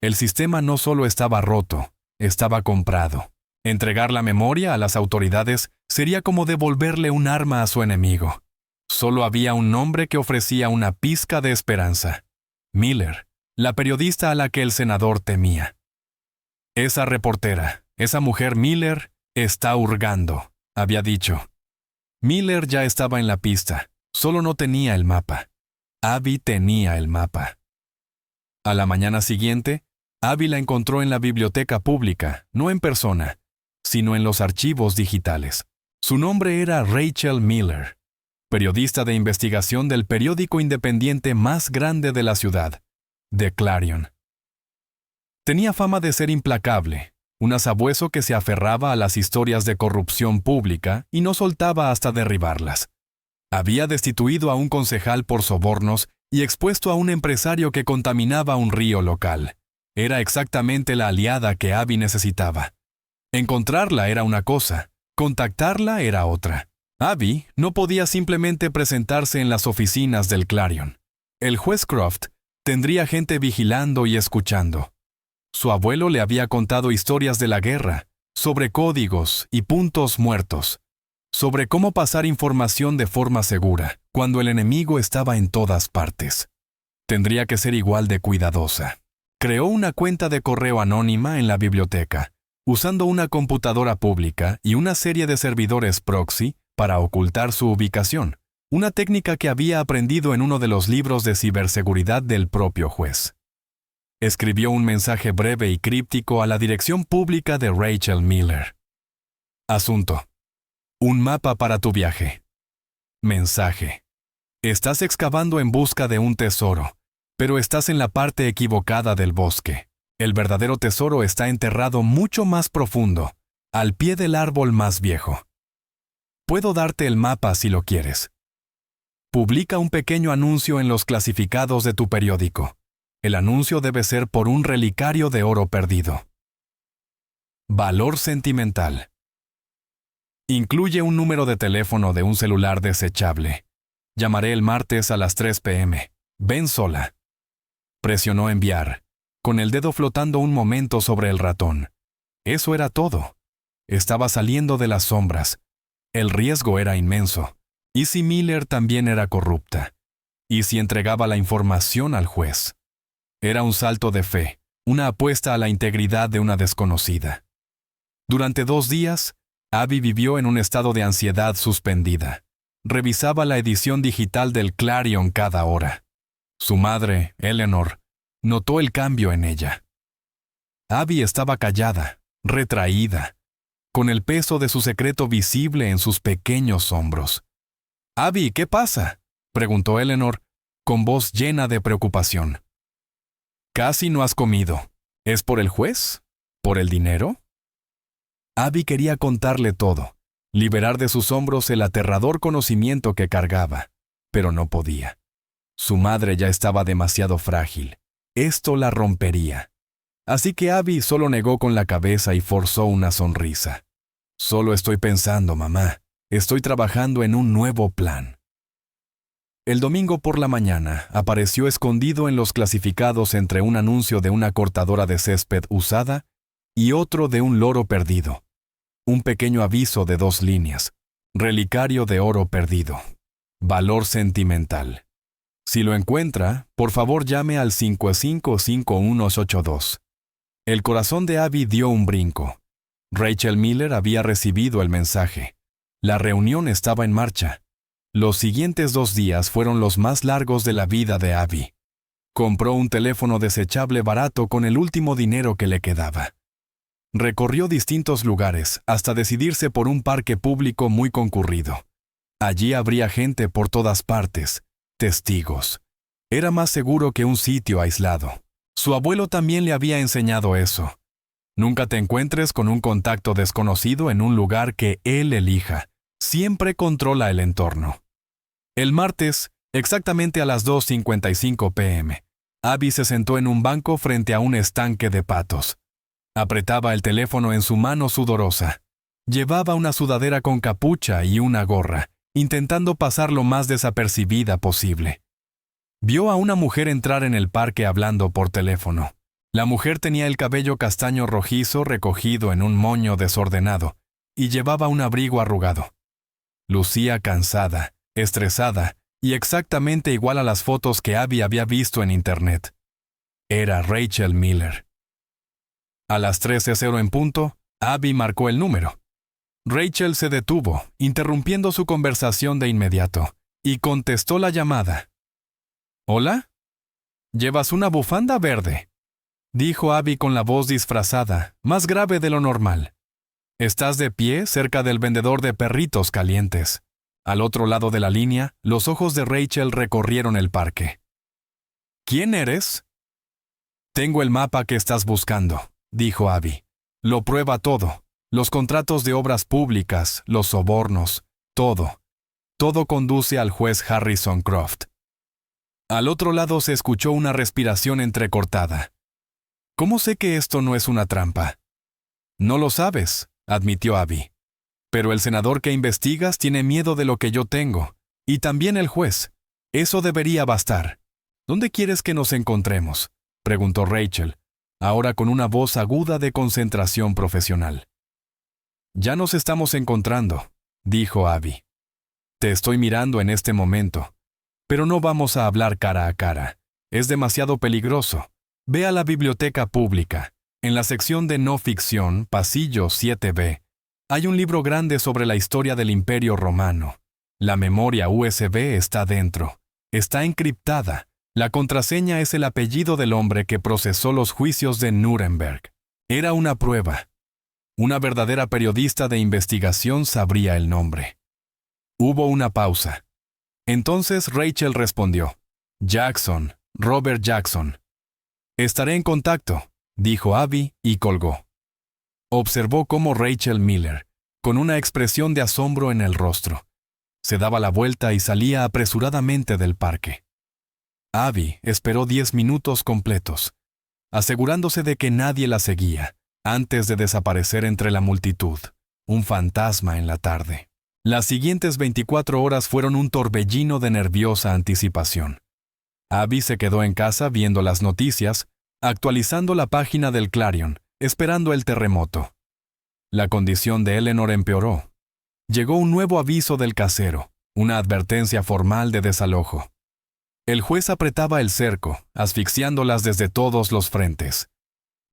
El sistema no solo estaba roto, estaba comprado. Entregar la memoria a las autoridades sería como devolverle un arma a su enemigo. Solo había un nombre que ofrecía una pizca de esperanza. Miller, la periodista a la que el senador temía. Esa reportera, esa mujer Miller, está hurgando, había dicho. Miller ya estaba en la pista, solo no tenía el mapa. Abby tenía el mapa. A la mañana siguiente, Abby la encontró en la biblioteca pública, no en persona, sino en los archivos digitales. Su nombre era Rachel Miller, periodista de investigación del periódico independiente más grande de la ciudad, The Clarion. Tenía fama de ser implacable, un sabueso que se aferraba a las historias de corrupción pública y no soltaba hasta derribarlas. Había destituido a un concejal por sobornos y expuesto a un empresario que contaminaba un río local. Era exactamente la aliada que Abby necesitaba. Encontrarla era una cosa, contactarla era otra. Abby no podía simplemente presentarse en las oficinas del Clarion. El juez Croft tendría gente vigilando y escuchando. Su abuelo le había contado historias de la guerra, sobre códigos y puntos muertos, sobre cómo pasar información de forma segura cuando el enemigo estaba en todas partes. Tendría que ser igual de cuidadosa. Creó una cuenta de correo anónima en la biblioteca, usando una computadora pública y una serie de servidores proxy para ocultar su ubicación, una técnica que había aprendido en uno de los libros de ciberseguridad del propio juez. Escribió un mensaje breve y críptico a la dirección pública de Rachel Miller. Asunto: un mapa para tu viaje. Mensaje: estás excavando en busca de un tesoro, pero estás en la parte equivocada del bosque. El verdadero tesoro está enterrado mucho más profundo, al pie del árbol más viejo. Puedo darte el mapa si lo quieres. Publica un pequeño anuncio en los clasificados de tu periódico. El anuncio debe ser por un relicario de oro perdido. Valor sentimental. Incluye un número de teléfono de un celular desechable. Llamaré el martes a las 3 p.m. Ven sola. Presionó enviar, con el dedo flotando un momento sobre el ratón. Eso era todo. Estaba saliendo de las sombras. El riesgo era inmenso. ¿Y si Miller también era corrupta? ¿Y si entregaba la información al juez? Era un salto de fe, una apuesta a la integridad de una desconocida. Durante 2 días, Abby vivió en un estado de ansiedad suspendida. Revisaba la edición digital del Clarion cada hora. Su madre, Eleanor, notó el cambio en ella. Abby estaba callada, retraída, con el peso de su secreto visible en sus pequeños hombros. «Abby, ¿qué pasa?», preguntó Eleanor, con voz llena de preocupación. «Casi no has comido. ¿Es por el juez? ¿Por el dinero?». Abby quería contarle todo, liberar de sus hombros el aterrador conocimiento que cargaba, pero no podía. Su madre ya estaba demasiado frágil. Esto la rompería. Así que Abby solo negó con la cabeza y forzó una sonrisa. «Solo estoy pensando, mamá. Estoy trabajando en un nuevo plan». El domingo por la mañana apareció escondido en los clasificados entre un anuncio de una cortadora de césped usada y otro de un loro perdido. Un pequeño aviso de 2 líneas. Relicario de oro perdido. Valor sentimental. Si lo encuentra, por favor llame al 555182. El corazón de Abby dio un brinco. Rachel Miller había recibido el mensaje. La reunión estaba en marcha. Los siguientes 2 días fueron los más largos de la vida de Abby. Compró un teléfono desechable barato con el último dinero que le quedaba. Recorrió distintos lugares hasta decidirse por un parque público muy concurrido. Allí habría gente por todas partes, testigos. Era más seguro que un sitio aislado. Su abuelo también le había enseñado eso. Nunca te encuentres con un contacto desconocido en un lugar que él elija. Siempre controla el entorno. El martes, exactamente a las 2:55 p.m., Abby se sentó en un banco frente a un estanque de patos. Apretaba el teléfono en su mano sudorosa. Llevaba una sudadera con capucha y una gorra, intentando pasar lo más desapercibida posible. Vio a una mujer entrar en el parque hablando por teléfono. La mujer tenía el cabello castaño rojizo recogido en un moño desordenado y llevaba un abrigo arrugado. Lucía cansada, estresada y exactamente igual a las fotos que Abby había visto en internet. Era Rachel Miller. A las 13:00 en punto, Abby marcó el número. Rachel se detuvo, interrumpiendo su conversación de inmediato, y contestó la llamada. «¿Hola? Llevas una bufanda verde», dijo Abby con la voz disfrazada, más grave de lo normal. «Estás de pie cerca del vendedor de perritos calientes». Al otro lado de la línea, los ojos de Rachel recorrieron el parque. «¿Quién eres?» «Tengo el mapa que estás buscando», dijo Abby. «Lo prueba todo. Los contratos de obras públicas, los sobornos, todo. Todo conduce al juez Harrison Croft». Al otro lado se escuchó una respiración entrecortada. «¿Cómo sé que esto no es una trampa?» «No lo sabes», admitió Abby. «Pero el senador que investigas tiene miedo de lo que yo tengo, y también el juez. Eso debería bastar». «¿Dónde quieres que nos encontremos?», preguntó Rachel, ahora con una voz aguda de concentración profesional. Ya nos estamos encontrando, dijo Abby. Te estoy mirando en este momento, pero no vamos a hablar cara a cara. Es demasiado peligroso. Ve a la biblioteca pública. En la sección de no ficción, pasillo 7B, hay un libro grande sobre la historia del Imperio Romano. La memoria USB está dentro. Está encriptada. La contraseña es el apellido del hombre que procesó los juicios de Nuremberg. Era una prueba. Una verdadera periodista de investigación sabría el nombre. Hubo una pausa. Entonces Rachel respondió: Jackson, Robert Jackson. Estaré en contacto, dijo Abby y colgó. Observó cómo Rachel Miller, con una expresión de asombro en el rostro, se daba la vuelta y salía apresuradamente del parque. Abby esperó 10 minutos completos, asegurándose de que nadie la seguía, antes de desaparecer entre la multitud, un fantasma en la tarde. Las siguientes 24 horas fueron un torbellino de nerviosa anticipación. Abby se quedó en casa viendo las noticias, actualizando la página del Clarion, esperando el terremoto. La condición de Eleanor empeoró. Llegó un nuevo aviso del casero, una advertencia formal de desalojo. El juez apretaba el cerco, asfixiándolas desde todos los frentes.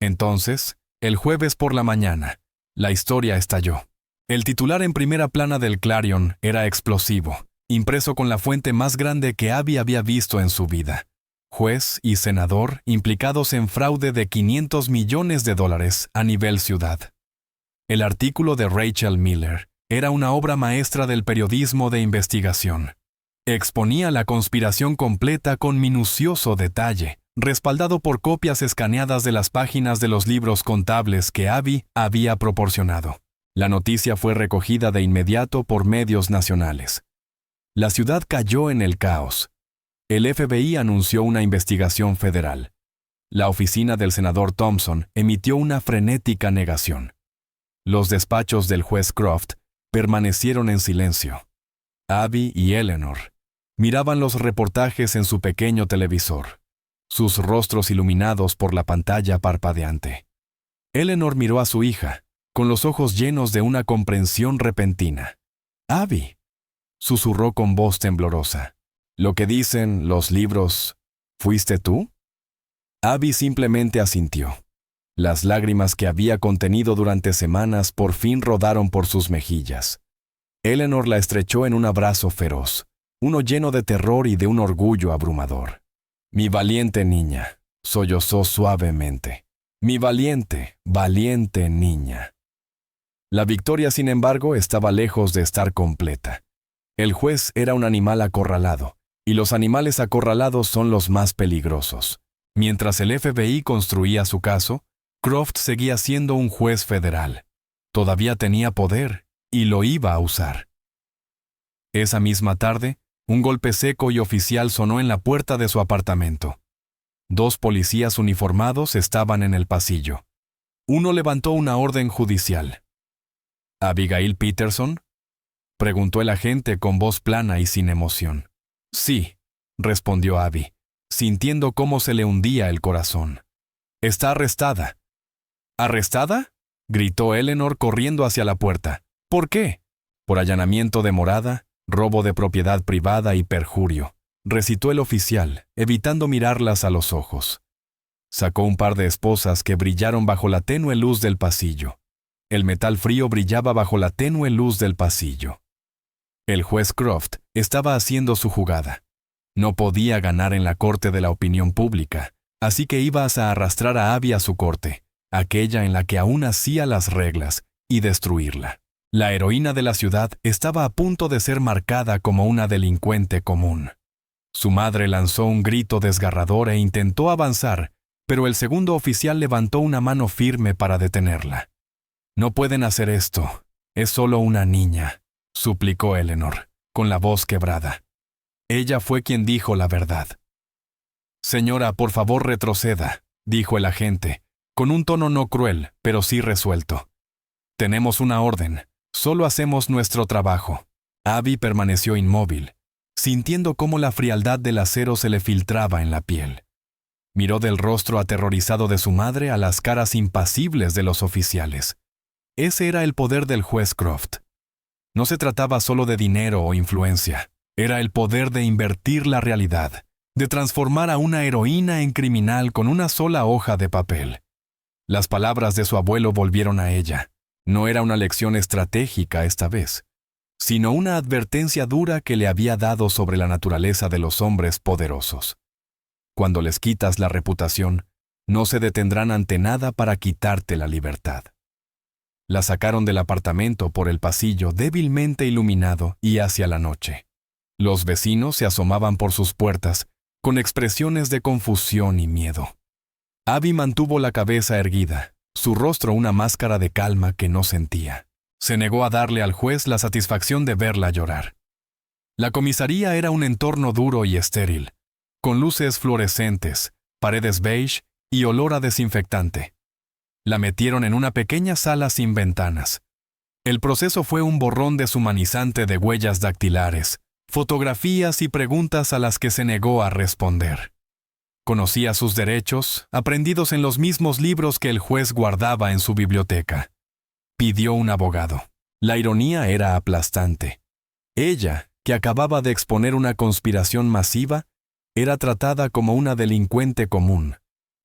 Entonces, el jueves por la mañana, la historia estalló. El titular en primera plana del Clarion era explosivo, impreso con la fuente más grande que Abby había visto en su vida. Juez y senador implicados en fraude de $500 millones a nivel ciudad. El artículo de Rachel Miller era una obra maestra del periodismo de investigación. Exponía la conspiración completa con minucioso detalle, respaldado por copias escaneadas de las páginas de los libros contables que Abby había proporcionado. La noticia fue recogida de inmediato por medios nacionales. La ciudad cayó en el caos. El FBI anunció una investigación federal. La oficina del senador Thompson emitió una frenética negación. Los despachos del juez Croft permanecieron en silencio. Abby y Eleanor miraban los reportajes en su pequeño televisor, sus rostros iluminados por la pantalla parpadeante. Eleanor miró a su hija, con los ojos llenos de una comprensión repentina. «Abby», susurró con voz temblorosa, «lo que dicen los libros, ¿fuiste tú?» Abby simplemente asintió. Las lágrimas que había contenido durante semanas por fin rodaron por sus mejillas. Eleanor la estrechó en un abrazo feroz, uno lleno de terror y de un orgullo abrumador. «Mi valiente niña», sollozó suavemente. «Mi valiente, valiente niña». La victoria, sin embargo, estaba lejos de estar completa. El juez era un animal acorralado, y los animales acorralados son los más peligrosos. Mientras el FBI construía su caso, Croft seguía siendo un juez federal. Todavía tenía poder, y lo iba a usar. Esa misma tarde, un golpe seco y oficial sonó en la puerta de su apartamento. 2 policías uniformados estaban en el pasillo. Uno levantó una orden judicial. «¿Abigail Peterson?», preguntó el agente con voz plana y sin emoción. «Sí», respondió Abby, sintiendo cómo se le hundía el corazón. «Está arrestada». «¿Arrestada?», gritó Eleanor corriendo hacia la puerta. «¿Por qué?». «Por allanamiento de morada, robo de propiedad privada y perjurio», recitó el oficial, evitando mirarlas a los ojos. Sacó un par de esposas que brillaron bajo la tenue luz del pasillo. El metal frío brillaba bajo la tenue luz del pasillo. El juez Croft estaba haciendo su jugada. No podía ganar en la corte de la opinión pública, así que ibas a arrastrar a Abby a su corte, aquella en la que aún hacía las reglas, y destruirla. La heroína de la ciudad estaba a punto de ser marcada como una delincuente común. Su madre lanzó un grito desgarrador e intentó avanzar, pero el segundo oficial levantó una mano firme para detenerla. «No pueden hacer esto. Es solo una niña», suplicó Eleanor, con la voz quebrada. Ella fue quien dijo la verdad. «Señora, por favor retroceda», dijo el agente, con un tono no cruel, pero sí resuelto. «Tenemos una orden. Solo hacemos nuestro trabajo». Abby permaneció inmóvil, sintiendo cómo la frialdad del acero se le filtraba en la piel. Miró del rostro aterrorizado de su madre a las caras impasibles de los oficiales. Ese era el poder del juez Croft. No se trataba solo de dinero o influencia. Era el poder de invertir la realidad, de transformar a una heroína en criminal con una sola hoja de papel. Las palabras de su abuelo volvieron a ella. No era una lección estratégica esta vez, sino una advertencia dura que le había dado sobre la naturaleza de los hombres poderosos. Cuando les quitas la reputación, no se detendrán ante nada para quitarte la libertad. La sacaron del apartamento por el pasillo débilmente iluminado y hacia la noche. Los vecinos se asomaban por sus puertas, con expresiones de confusión y miedo. Abby mantuvo la cabeza erguida, su rostro una máscara de calma que no sentía. Se negó a darle al juez la satisfacción de verla llorar. La comisaría era un entorno duro y estéril, con luces fluorescentes, paredes beige y olor a desinfectante. La metieron en una pequeña sala sin ventanas. El proceso fue un borrón deshumanizante de huellas dactilares, fotografías y preguntas a las que se negó a responder. Conocía sus derechos, aprendidos en los mismos libros que el juez guardaba en su biblioteca. Pidió un abogado. La ironía era aplastante. Ella, que acababa de exponer una conspiración masiva, era tratada como una delincuente común,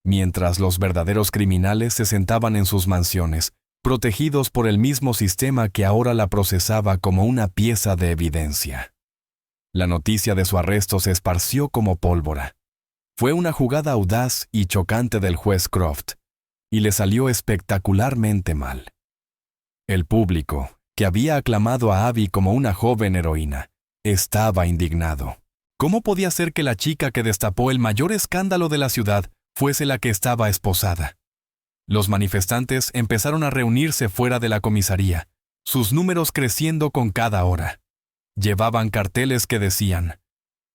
mientras los verdaderos criminales se sentaban en sus mansiones, protegidos por el mismo sistema que ahora la procesaba como una pieza de evidencia. La noticia de su arresto se esparció como pólvora. Fue una jugada audaz y chocante del juez Croft, y le salió espectacularmente mal. El público, que había aclamado a Abby como una joven heroína, estaba indignado. ¿Cómo podía ser que la chica que destapó el mayor escándalo de la ciudad fuese la que estaba esposada? Los manifestantes empezaron a reunirse fuera de la comisaría, sus números creciendo con cada hora. Llevaban carteles que decían: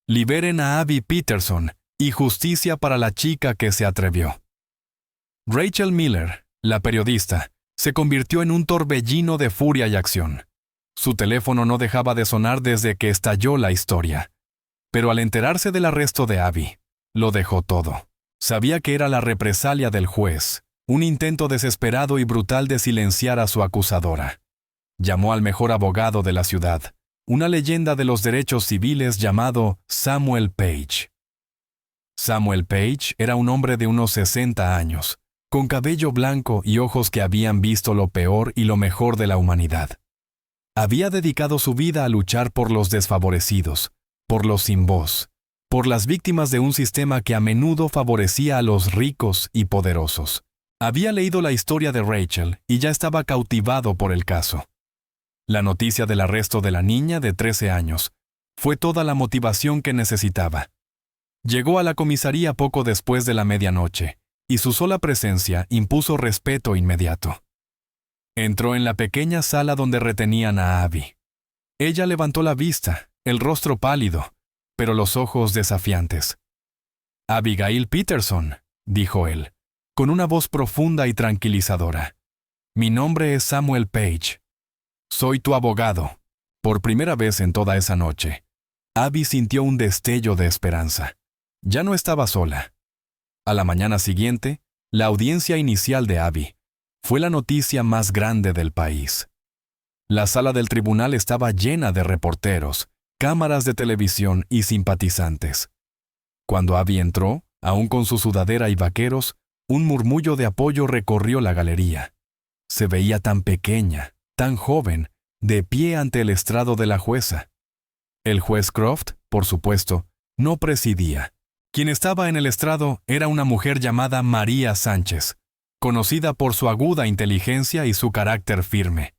«Liberen a Abby Peterson y justicia para la chica que se atrevió». Rachel Miller, la periodista, se convirtió en un torbellino de furia y acción. Su teléfono no dejaba de sonar desde que estalló la historia. Pero al enterarse del arresto de Abby, lo dejó todo. Sabía que era la represalia del juez, un intento desesperado y brutal de silenciar a su acusadora. Llamó al mejor abogado de la ciudad, una leyenda de los derechos civiles llamado Samuel Page. Samuel Page era un hombre de unos 60 años, con cabello blanco y ojos que habían visto lo peor y lo mejor de la humanidad. Había dedicado su vida a luchar por los desfavorecidos, por los sin voz, por las víctimas de un sistema que a menudo favorecía a los ricos y poderosos. Había leído la historia de Rachel y ya estaba cautivado por el caso. La noticia del arresto de la niña de 13 años fue toda la motivación que necesitaba. Llegó a la comisaría poco después de la medianoche, y su sola presencia impuso respeto inmediato. Entró en la pequeña sala donde retenían a Abby. Ella levantó la vista, el rostro pálido, pero los ojos desafiantes. «Abigail Peterson», dijo él, con una voz profunda y tranquilizadora. «Mi nombre es Samuel Page. Soy tu abogado». Por primera vez en toda esa noche, Abby sintió un destello de esperanza. Ya no estaba sola. A la mañana siguiente, la audiencia inicial de Abby fue la noticia más grande del país. La sala del tribunal estaba llena de reporteros, cámaras de televisión y simpatizantes. Cuando Abby entró, aún con su sudadera y vaqueros, un murmullo de apoyo recorrió la galería. Se veía tan pequeña, tan joven, de pie ante el estrado de la jueza. El juez Croft, por supuesto, no presidía. Quien estaba en el estrado era una mujer llamada María Sánchez, conocida por su aguda inteligencia y su carácter firme.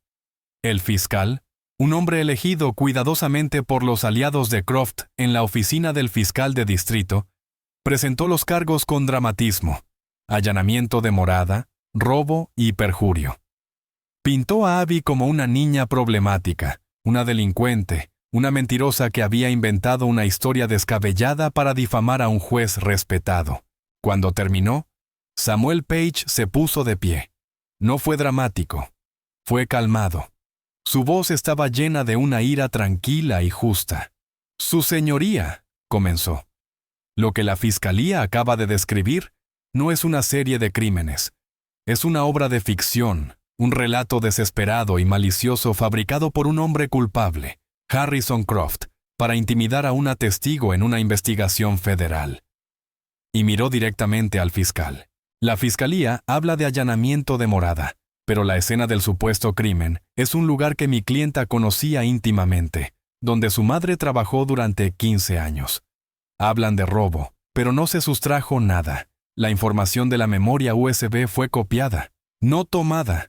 El fiscal, un hombre elegido cuidadosamente por los aliados de Croft en la oficina del fiscal de distrito, presentó los cargos con dramatismo: allanamiento de morada, robo y perjurio. Pintó a Abby como una niña problemática, una delincuente, una mentirosa que había inventado una historia descabellada para difamar a un juez respetado. Cuando terminó, Samuel Page se puso de pie. No fue dramático, fue calmado. Su voz estaba llena de una ira tranquila y justa. «Su señoría», comenzó, «lo que la fiscalía acaba de describir no es una serie de crímenes. Es una obra de ficción, un relato desesperado y malicioso fabricado por un hombre culpable, Harrison Croft, para intimidar a una testigo en una investigación federal. Y miró directamente al fiscal. La fiscalía habla de allanamiento de morada, pero la escena del supuesto crimen es un lugar que mi clienta conocía íntimamente, donde su madre trabajó durante 15 años. Hablan de robo, pero no se sustrajo nada. La información de la memoria USB fue copiada, no tomada.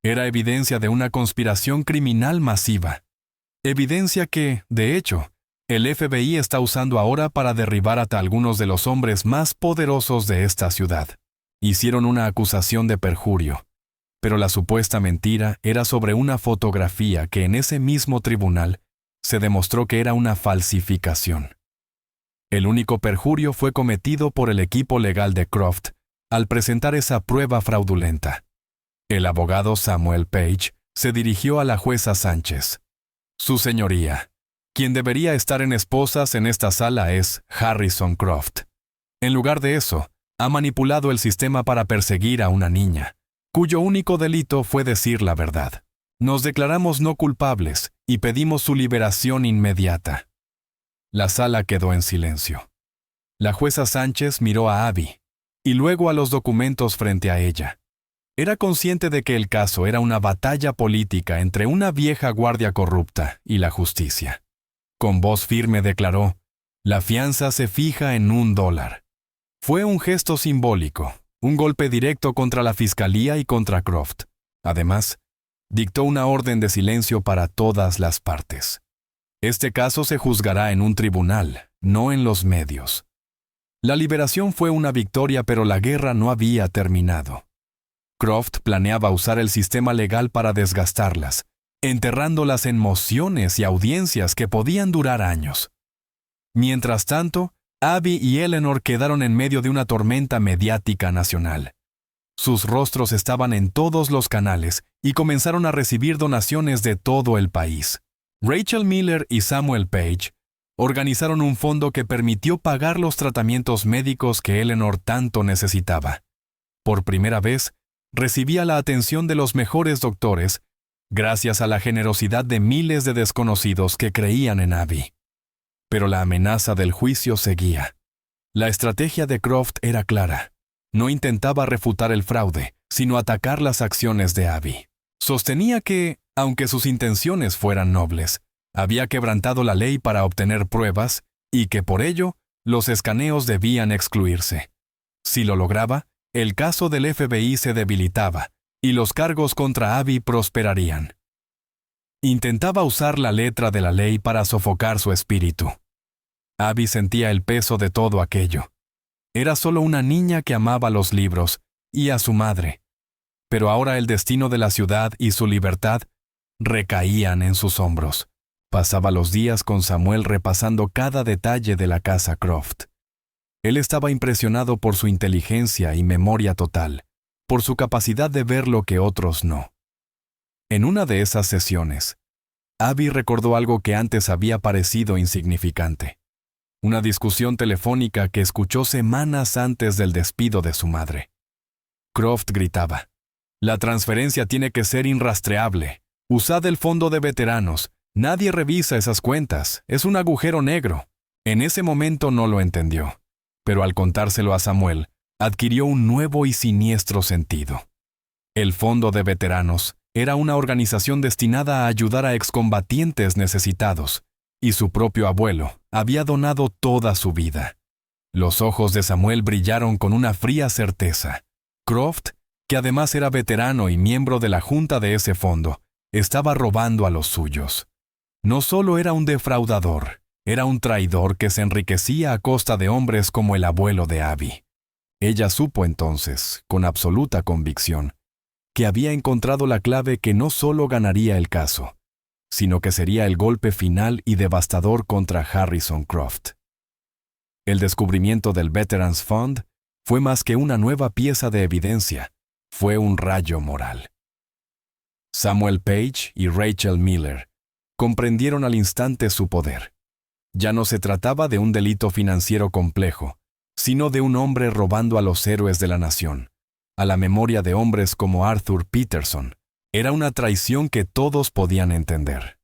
Era evidencia de una conspiración criminal masiva. Evidencia que, de hecho, el FBI está usando ahora para derribar a algunos de los hombres más poderosos de esta ciudad. Hicieron una acusación de perjurio, pero la supuesta mentira era sobre una fotografía que en ese mismo tribunal se demostró que era una falsificación. El único perjurio fue cometido por el equipo legal de Croft al presentar esa prueba fraudulenta. El abogado Samuel Page se dirigió a la jueza Sánchez. Su señoría, quien debería estar en esposas en esta sala es Harrison Croft. En lugar de eso, ha manipulado el sistema para perseguir a una niña, cuyo único delito fue decir la verdad. Nos declaramos no culpables y pedimos su liberación inmediata. La sala quedó en silencio. La jueza Sánchez miró a Abby y luego a los documentos frente a ella. Era consciente de que el caso era una batalla política entre una vieja guardia corrupta y la justicia. Con voz firme declaró: «La fianza se fija en $1». Fue un gesto simbólico, un golpe directo contra la fiscalía y contra Croft. Además, dictó una orden de silencio para todas las partes. Este caso se juzgará en un tribunal, no en los medios. La liberación fue una victoria, pero la guerra no había terminado. Croft planeaba usar el sistema legal para desgastarlas, enterrándolas en mociones y audiencias que podían durar años. Mientras tanto, Abby y Eleanor quedaron en medio de una tormenta mediática nacional. Sus rostros estaban en todos los canales y comenzaron a recibir donaciones de todo el país. Rachel Miller y Samuel Page organizaron un fondo que permitió pagar los tratamientos médicos que Eleanor tanto necesitaba. Por primera vez, recibía la atención de los mejores doctores, gracias a la generosidad de miles de desconocidos que creían en Abby. Pero la amenaza del juicio seguía. La estrategia de Croft era clara. No intentaba refutar el fraude, sino atacar las acciones de Abby. Sostenía que, aunque sus intenciones fueran nobles, había quebrantado la ley para obtener pruebas y que por ello los escaneos debían excluirse. Si lo lograba, el caso del FBI se debilitaba y los cargos contra Abby prosperarían. Intentaba usar la letra de la ley para sofocar su espíritu. Abby sentía el peso de todo aquello. Era solo una niña que amaba los libros y a su madre, pero ahora el destino de la ciudad y su libertad recaían en sus hombros. Pasaba los días con Samuel repasando cada detalle de la casa Croft. Él estaba impresionado por su inteligencia y memoria total, por su capacidad de ver lo que otros no. En una de esas sesiones, Abby recordó algo que antes había parecido insignificante. Una discusión telefónica que escuchó semanas antes del despido de su madre. Croft gritaba: «La transferencia tiene que ser irrastreable. Usad el fondo de veteranos. Nadie revisa esas cuentas. Es un agujero negro». En ese momento no lo entendió, pero al contárselo a Samuel, adquirió un nuevo y siniestro sentido. El Fondo de Veteranos era una organización destinada a ayudar a excombatientes necesitados, y su propio abuelo había donado toda su vida. Los ojos de Samuel brillaron con una fría certeza. Croft, que además era veterano y miembro de la junta de ese fondo, estaba robando a los suyos. No solo era un defraudador, era un traidor que se enriquecía a costa de hombres como el abuelo de Abby. Ella supo entonces, con absoluta convicción, que había encontrado la clave que no solo ganaría el caso, sino que sería el golpe final y devastador contra Harrison Croft. El descubrimiento del Veterans Fund fue más que una nueva pieza de evidencia, fue un rayo moral. Samuel Page y Rachel Miller comprendieron al instante su poder. Ya no se trataba de un delito financiero complejo, sino de un hombre robando a los héroes de la nación, a la memoria de hombres como Arthur Peterson, Era una traición que todos podían entender.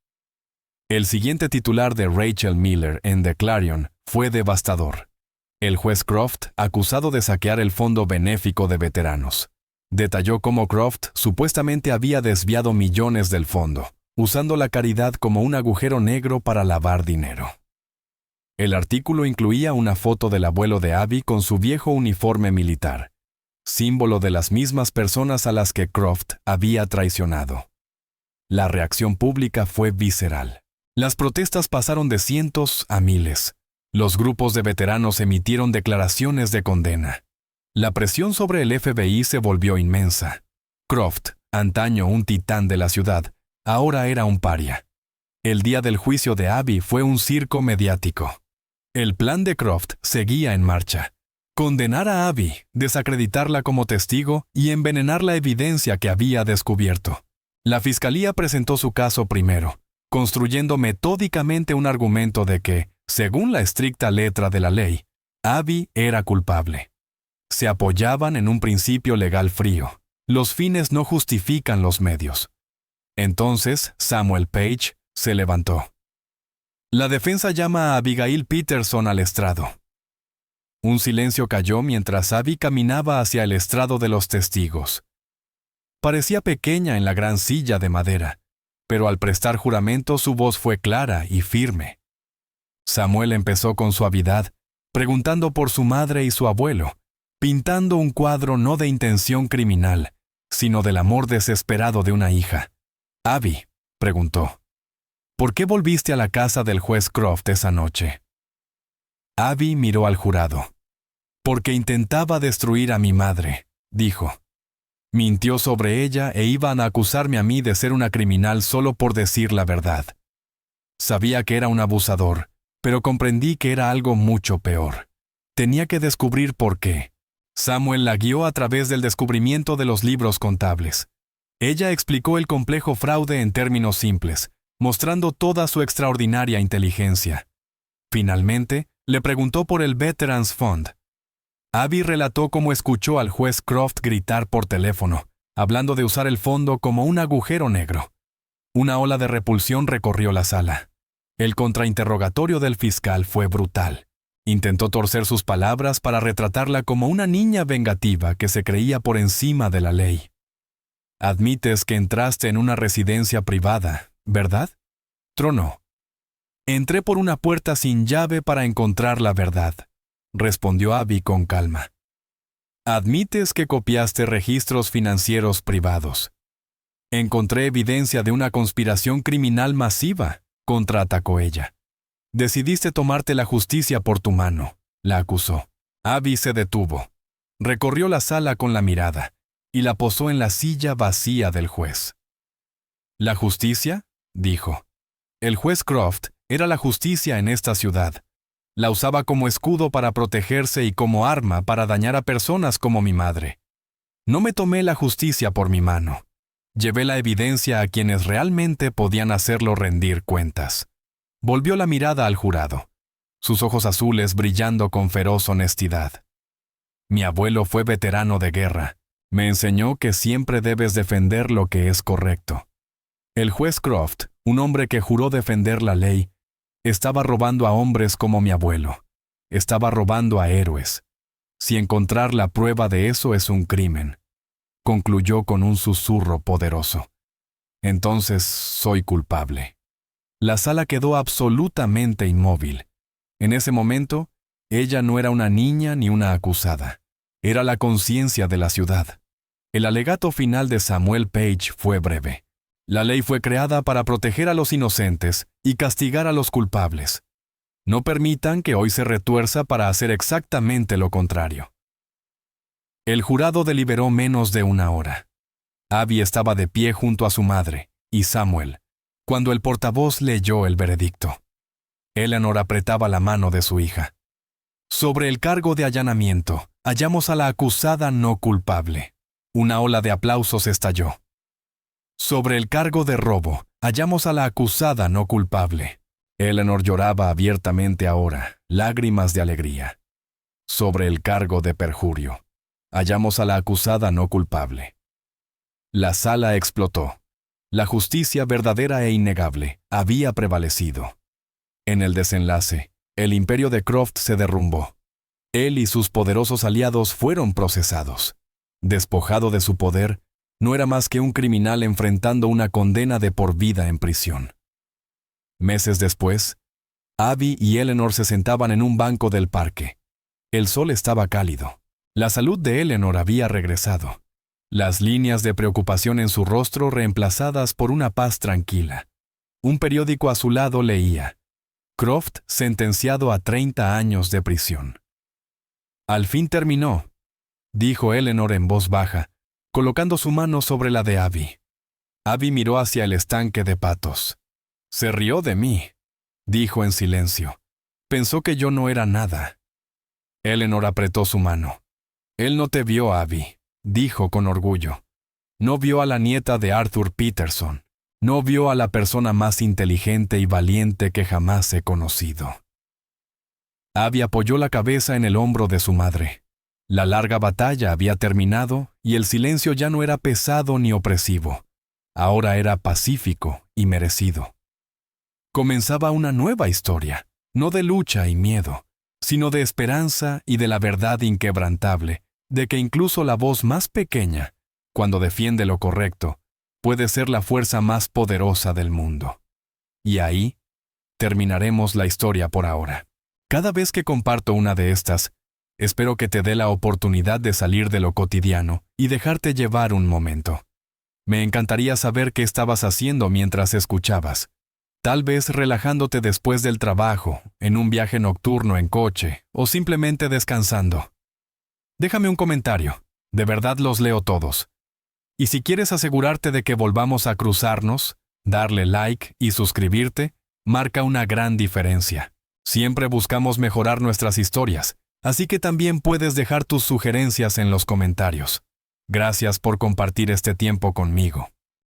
El siguiente titular de Rachel Miller en The Clarion fue devastador. El juez Croft, acusado de saquear el fondo benéfico de veteranos. Detalló cómo Croft supuestamente había desviado millones del fondo, usando la caridad como un agujero negro para lavar dinero. El artículo incluía una foto del abuelo de Abby con su viejo uniforme militar, símbolo de las mismas personas a las que Croft había traicionado. La reacción pública fue visceral. Las protestas pasaron de cientos a miles. Los grupos de veteranos emitieron declaraciones de condena. La presión sobre el FBI se volvió inmensa. Croft, antaño un titán de la ciudad, ahora era un paria. El día del juicio de Abby fue un circo mediático. El plan de Croft seguía en marcha. Condenar a Abby, desacreditarla como testigo y envenenar la evidencia que había descubierto. La fiscalía presentó su caso primero, construyendo metódicamente un argumento de que, según la estricta letra de la ley, Abby era culpable. Se apoyaban en un principio legal frío. Los fines no justifican los medios. Entonces, Samuel Page se levantó. La defensa llama a Abigail Peterson al estrado. Un silencio cayó mientras Abby caminaba hacia el estrado de los testigos. Parecía pequeña en la gran silla de madera, pero al prestar juramento su voz fue clara y firme. Samuel empezó con suavidad, preguntando por su madre y su abuelo, pintando un cuadro no de intención criminal, sino del amor desesperado de una hija. Abby, preguntó, ¿por qué volviste a la casa del juez Croft esa noche? Abby miró al jurado. Porque intentaba destruir a mi madre, dijo. Mintió sobre ella e iban a acusarme a mí de ser una criminal solo por decir la verdad. Sabía que era un abusador, pero comprendí que era algo mucho peor. Tenía que descubrir por qué. Samuel la guió a través del descubrimiento de los libros contables. Ella explicó el complejo fraude en términos simples, mostrando toda su extraordinaria inteligencia. Finalmente, le preguntó por el Veterans Fund. Abby relató cómo escuchó al juez Croft gritar por teléfono, hablando de usar el fondo como un agujero negro. Una ola de repulsión recorrió la sala. El contrainterrogatorio del fiscal fue brutal. Intentó torcer sus palabras para retratarla como una niña vengativa que se creía por encima de la ley. Admites que entraste en una residencia privada, ¿verdad? Tronó. Entré por una puerta sin llave para encontrar la verdad, respondió Abby con calma. Admites que copiaste registros financieros privados. Encontré evidencia de una conspiración criminal masiva, contraatacó ella. Decidiste tomarte la justicia por tu mano, la acusó. Abby se detuvo. Recorrió la sala con la mirada y la posó en la silla vacía del juez. ¿La justicia?, dijo. El juez Croft era la justicia en esta ciudad. La usaba como escudo para protegerse y como arma para dañar a personas como mi madre. No me tomé la justicia por mi mano. Llevé la evidencia a quienes realmente podían hacerlo rendir cuentas. Volvió la mirada al jurado, sus ojos azules brillando con feroz honestidad. Mi abuelo fue veterano de guerra. Me enseñó que siempre debes defender lo que es correcto. El juez Croft, un hombre que juró defender la ley, estaba robando a hombres como mi abuelo. Estaba robando a héroes. Si encontrar la prueba de eso es un crimen, concluyó con un susurro poderoso. Entonces soy culpable. La sala quedó absolutamente inmóvil. En ese momento, ella no era una niña ni una acusada. Era la conciencia de la ciudad. El alegato final de Samuel Page fue breve. La ley fue creada para proteger a los inocentes y castigar a los culpables. No permitan que hoy se retuerza para hacer exactamente lo contrario. El jurado deliberó menos de una hora. Abby estaba de pie junto a su madre y Samuel, cuando el portavoz leyó el veredicto. Eleanor apretaba la mano de su hija. Sobre el cargo de allanamiento, hallamos a la acusada no culpable. Una ola de aplausos estalló. Sobre el cargo de robo, hallamos a la acusada no culpable. Eleanor lloraba abiertamente ahora, lágrimas de alegría. Sobre el cargo de perjurio, hallamos a la acusada no culpable. La sala explotó. La justicia verdadera e innegable había prevalecido. En el desenlace, el imperio de Croft se derrumbó. Él y sus poderosos aliados fueron procesados. Despojado de su poder, no era más que un criminal enfrentando una condena de por vida en prisión. Meses después, Abby y Eleanor se sentaban en un banco del parque. El sol estaba cálido. La salud de Eleanor había regresado. Las líneas de preocupación en su rostro reemplazadas por una paz tranquila. Un periódico a su lado leía: Croft sentenciado a 30 años de prisión. Al fin terminó, dijo Eleanor en voz baja, colocando su mano sobre la de Abby. Abby miró hacia el estanque de patos. Se rió de mí, dijo en silencio. Pensó que yo no era nada. Eleanor apretó su mano. Él no te vio, Abby, dijo con orgullo. No vio a la nieta de Arthur Peterson. No vio a la persona más inteligente y valiente que jamás he conocido. Abby apoyó la cabeza en el hombro de su madre. La larga batalla había terminado y el silencio ya no era pesado ni opresivo. Ahora era pacífico y merecido. Comenzaba una nueva historia, no de lucha y miedo, sino de esperanza y de la verdad inquebrantable, de que incluso la voz más pequeña, cuando defiende lo correcto, puede ser la fuerza más poderosa del mundo. Y ahí terminaremos la historia por ahora. Cada vez que comparto una de estas, espero que te dé la oportunidad de salir de lo cotidiano y dejarte llevar un momento. Me encantaría saber qué estabas haciendo mientras escuchabas. Tal vez relajándote después del trabajo, en un viaje nocturno en coche, o simplemente descansando. Déjame un comentario. De verdad los leo todos. Y si quieres asegurarte de que volvamos a cruzarnos, darle like y suscribirte, marca una gran diferencia. Siempre buscamos mejorar nuestras historias, así que también puedes dejar tus sugerencias en los comentarios. Gracias por compartir este tiempo conmigo.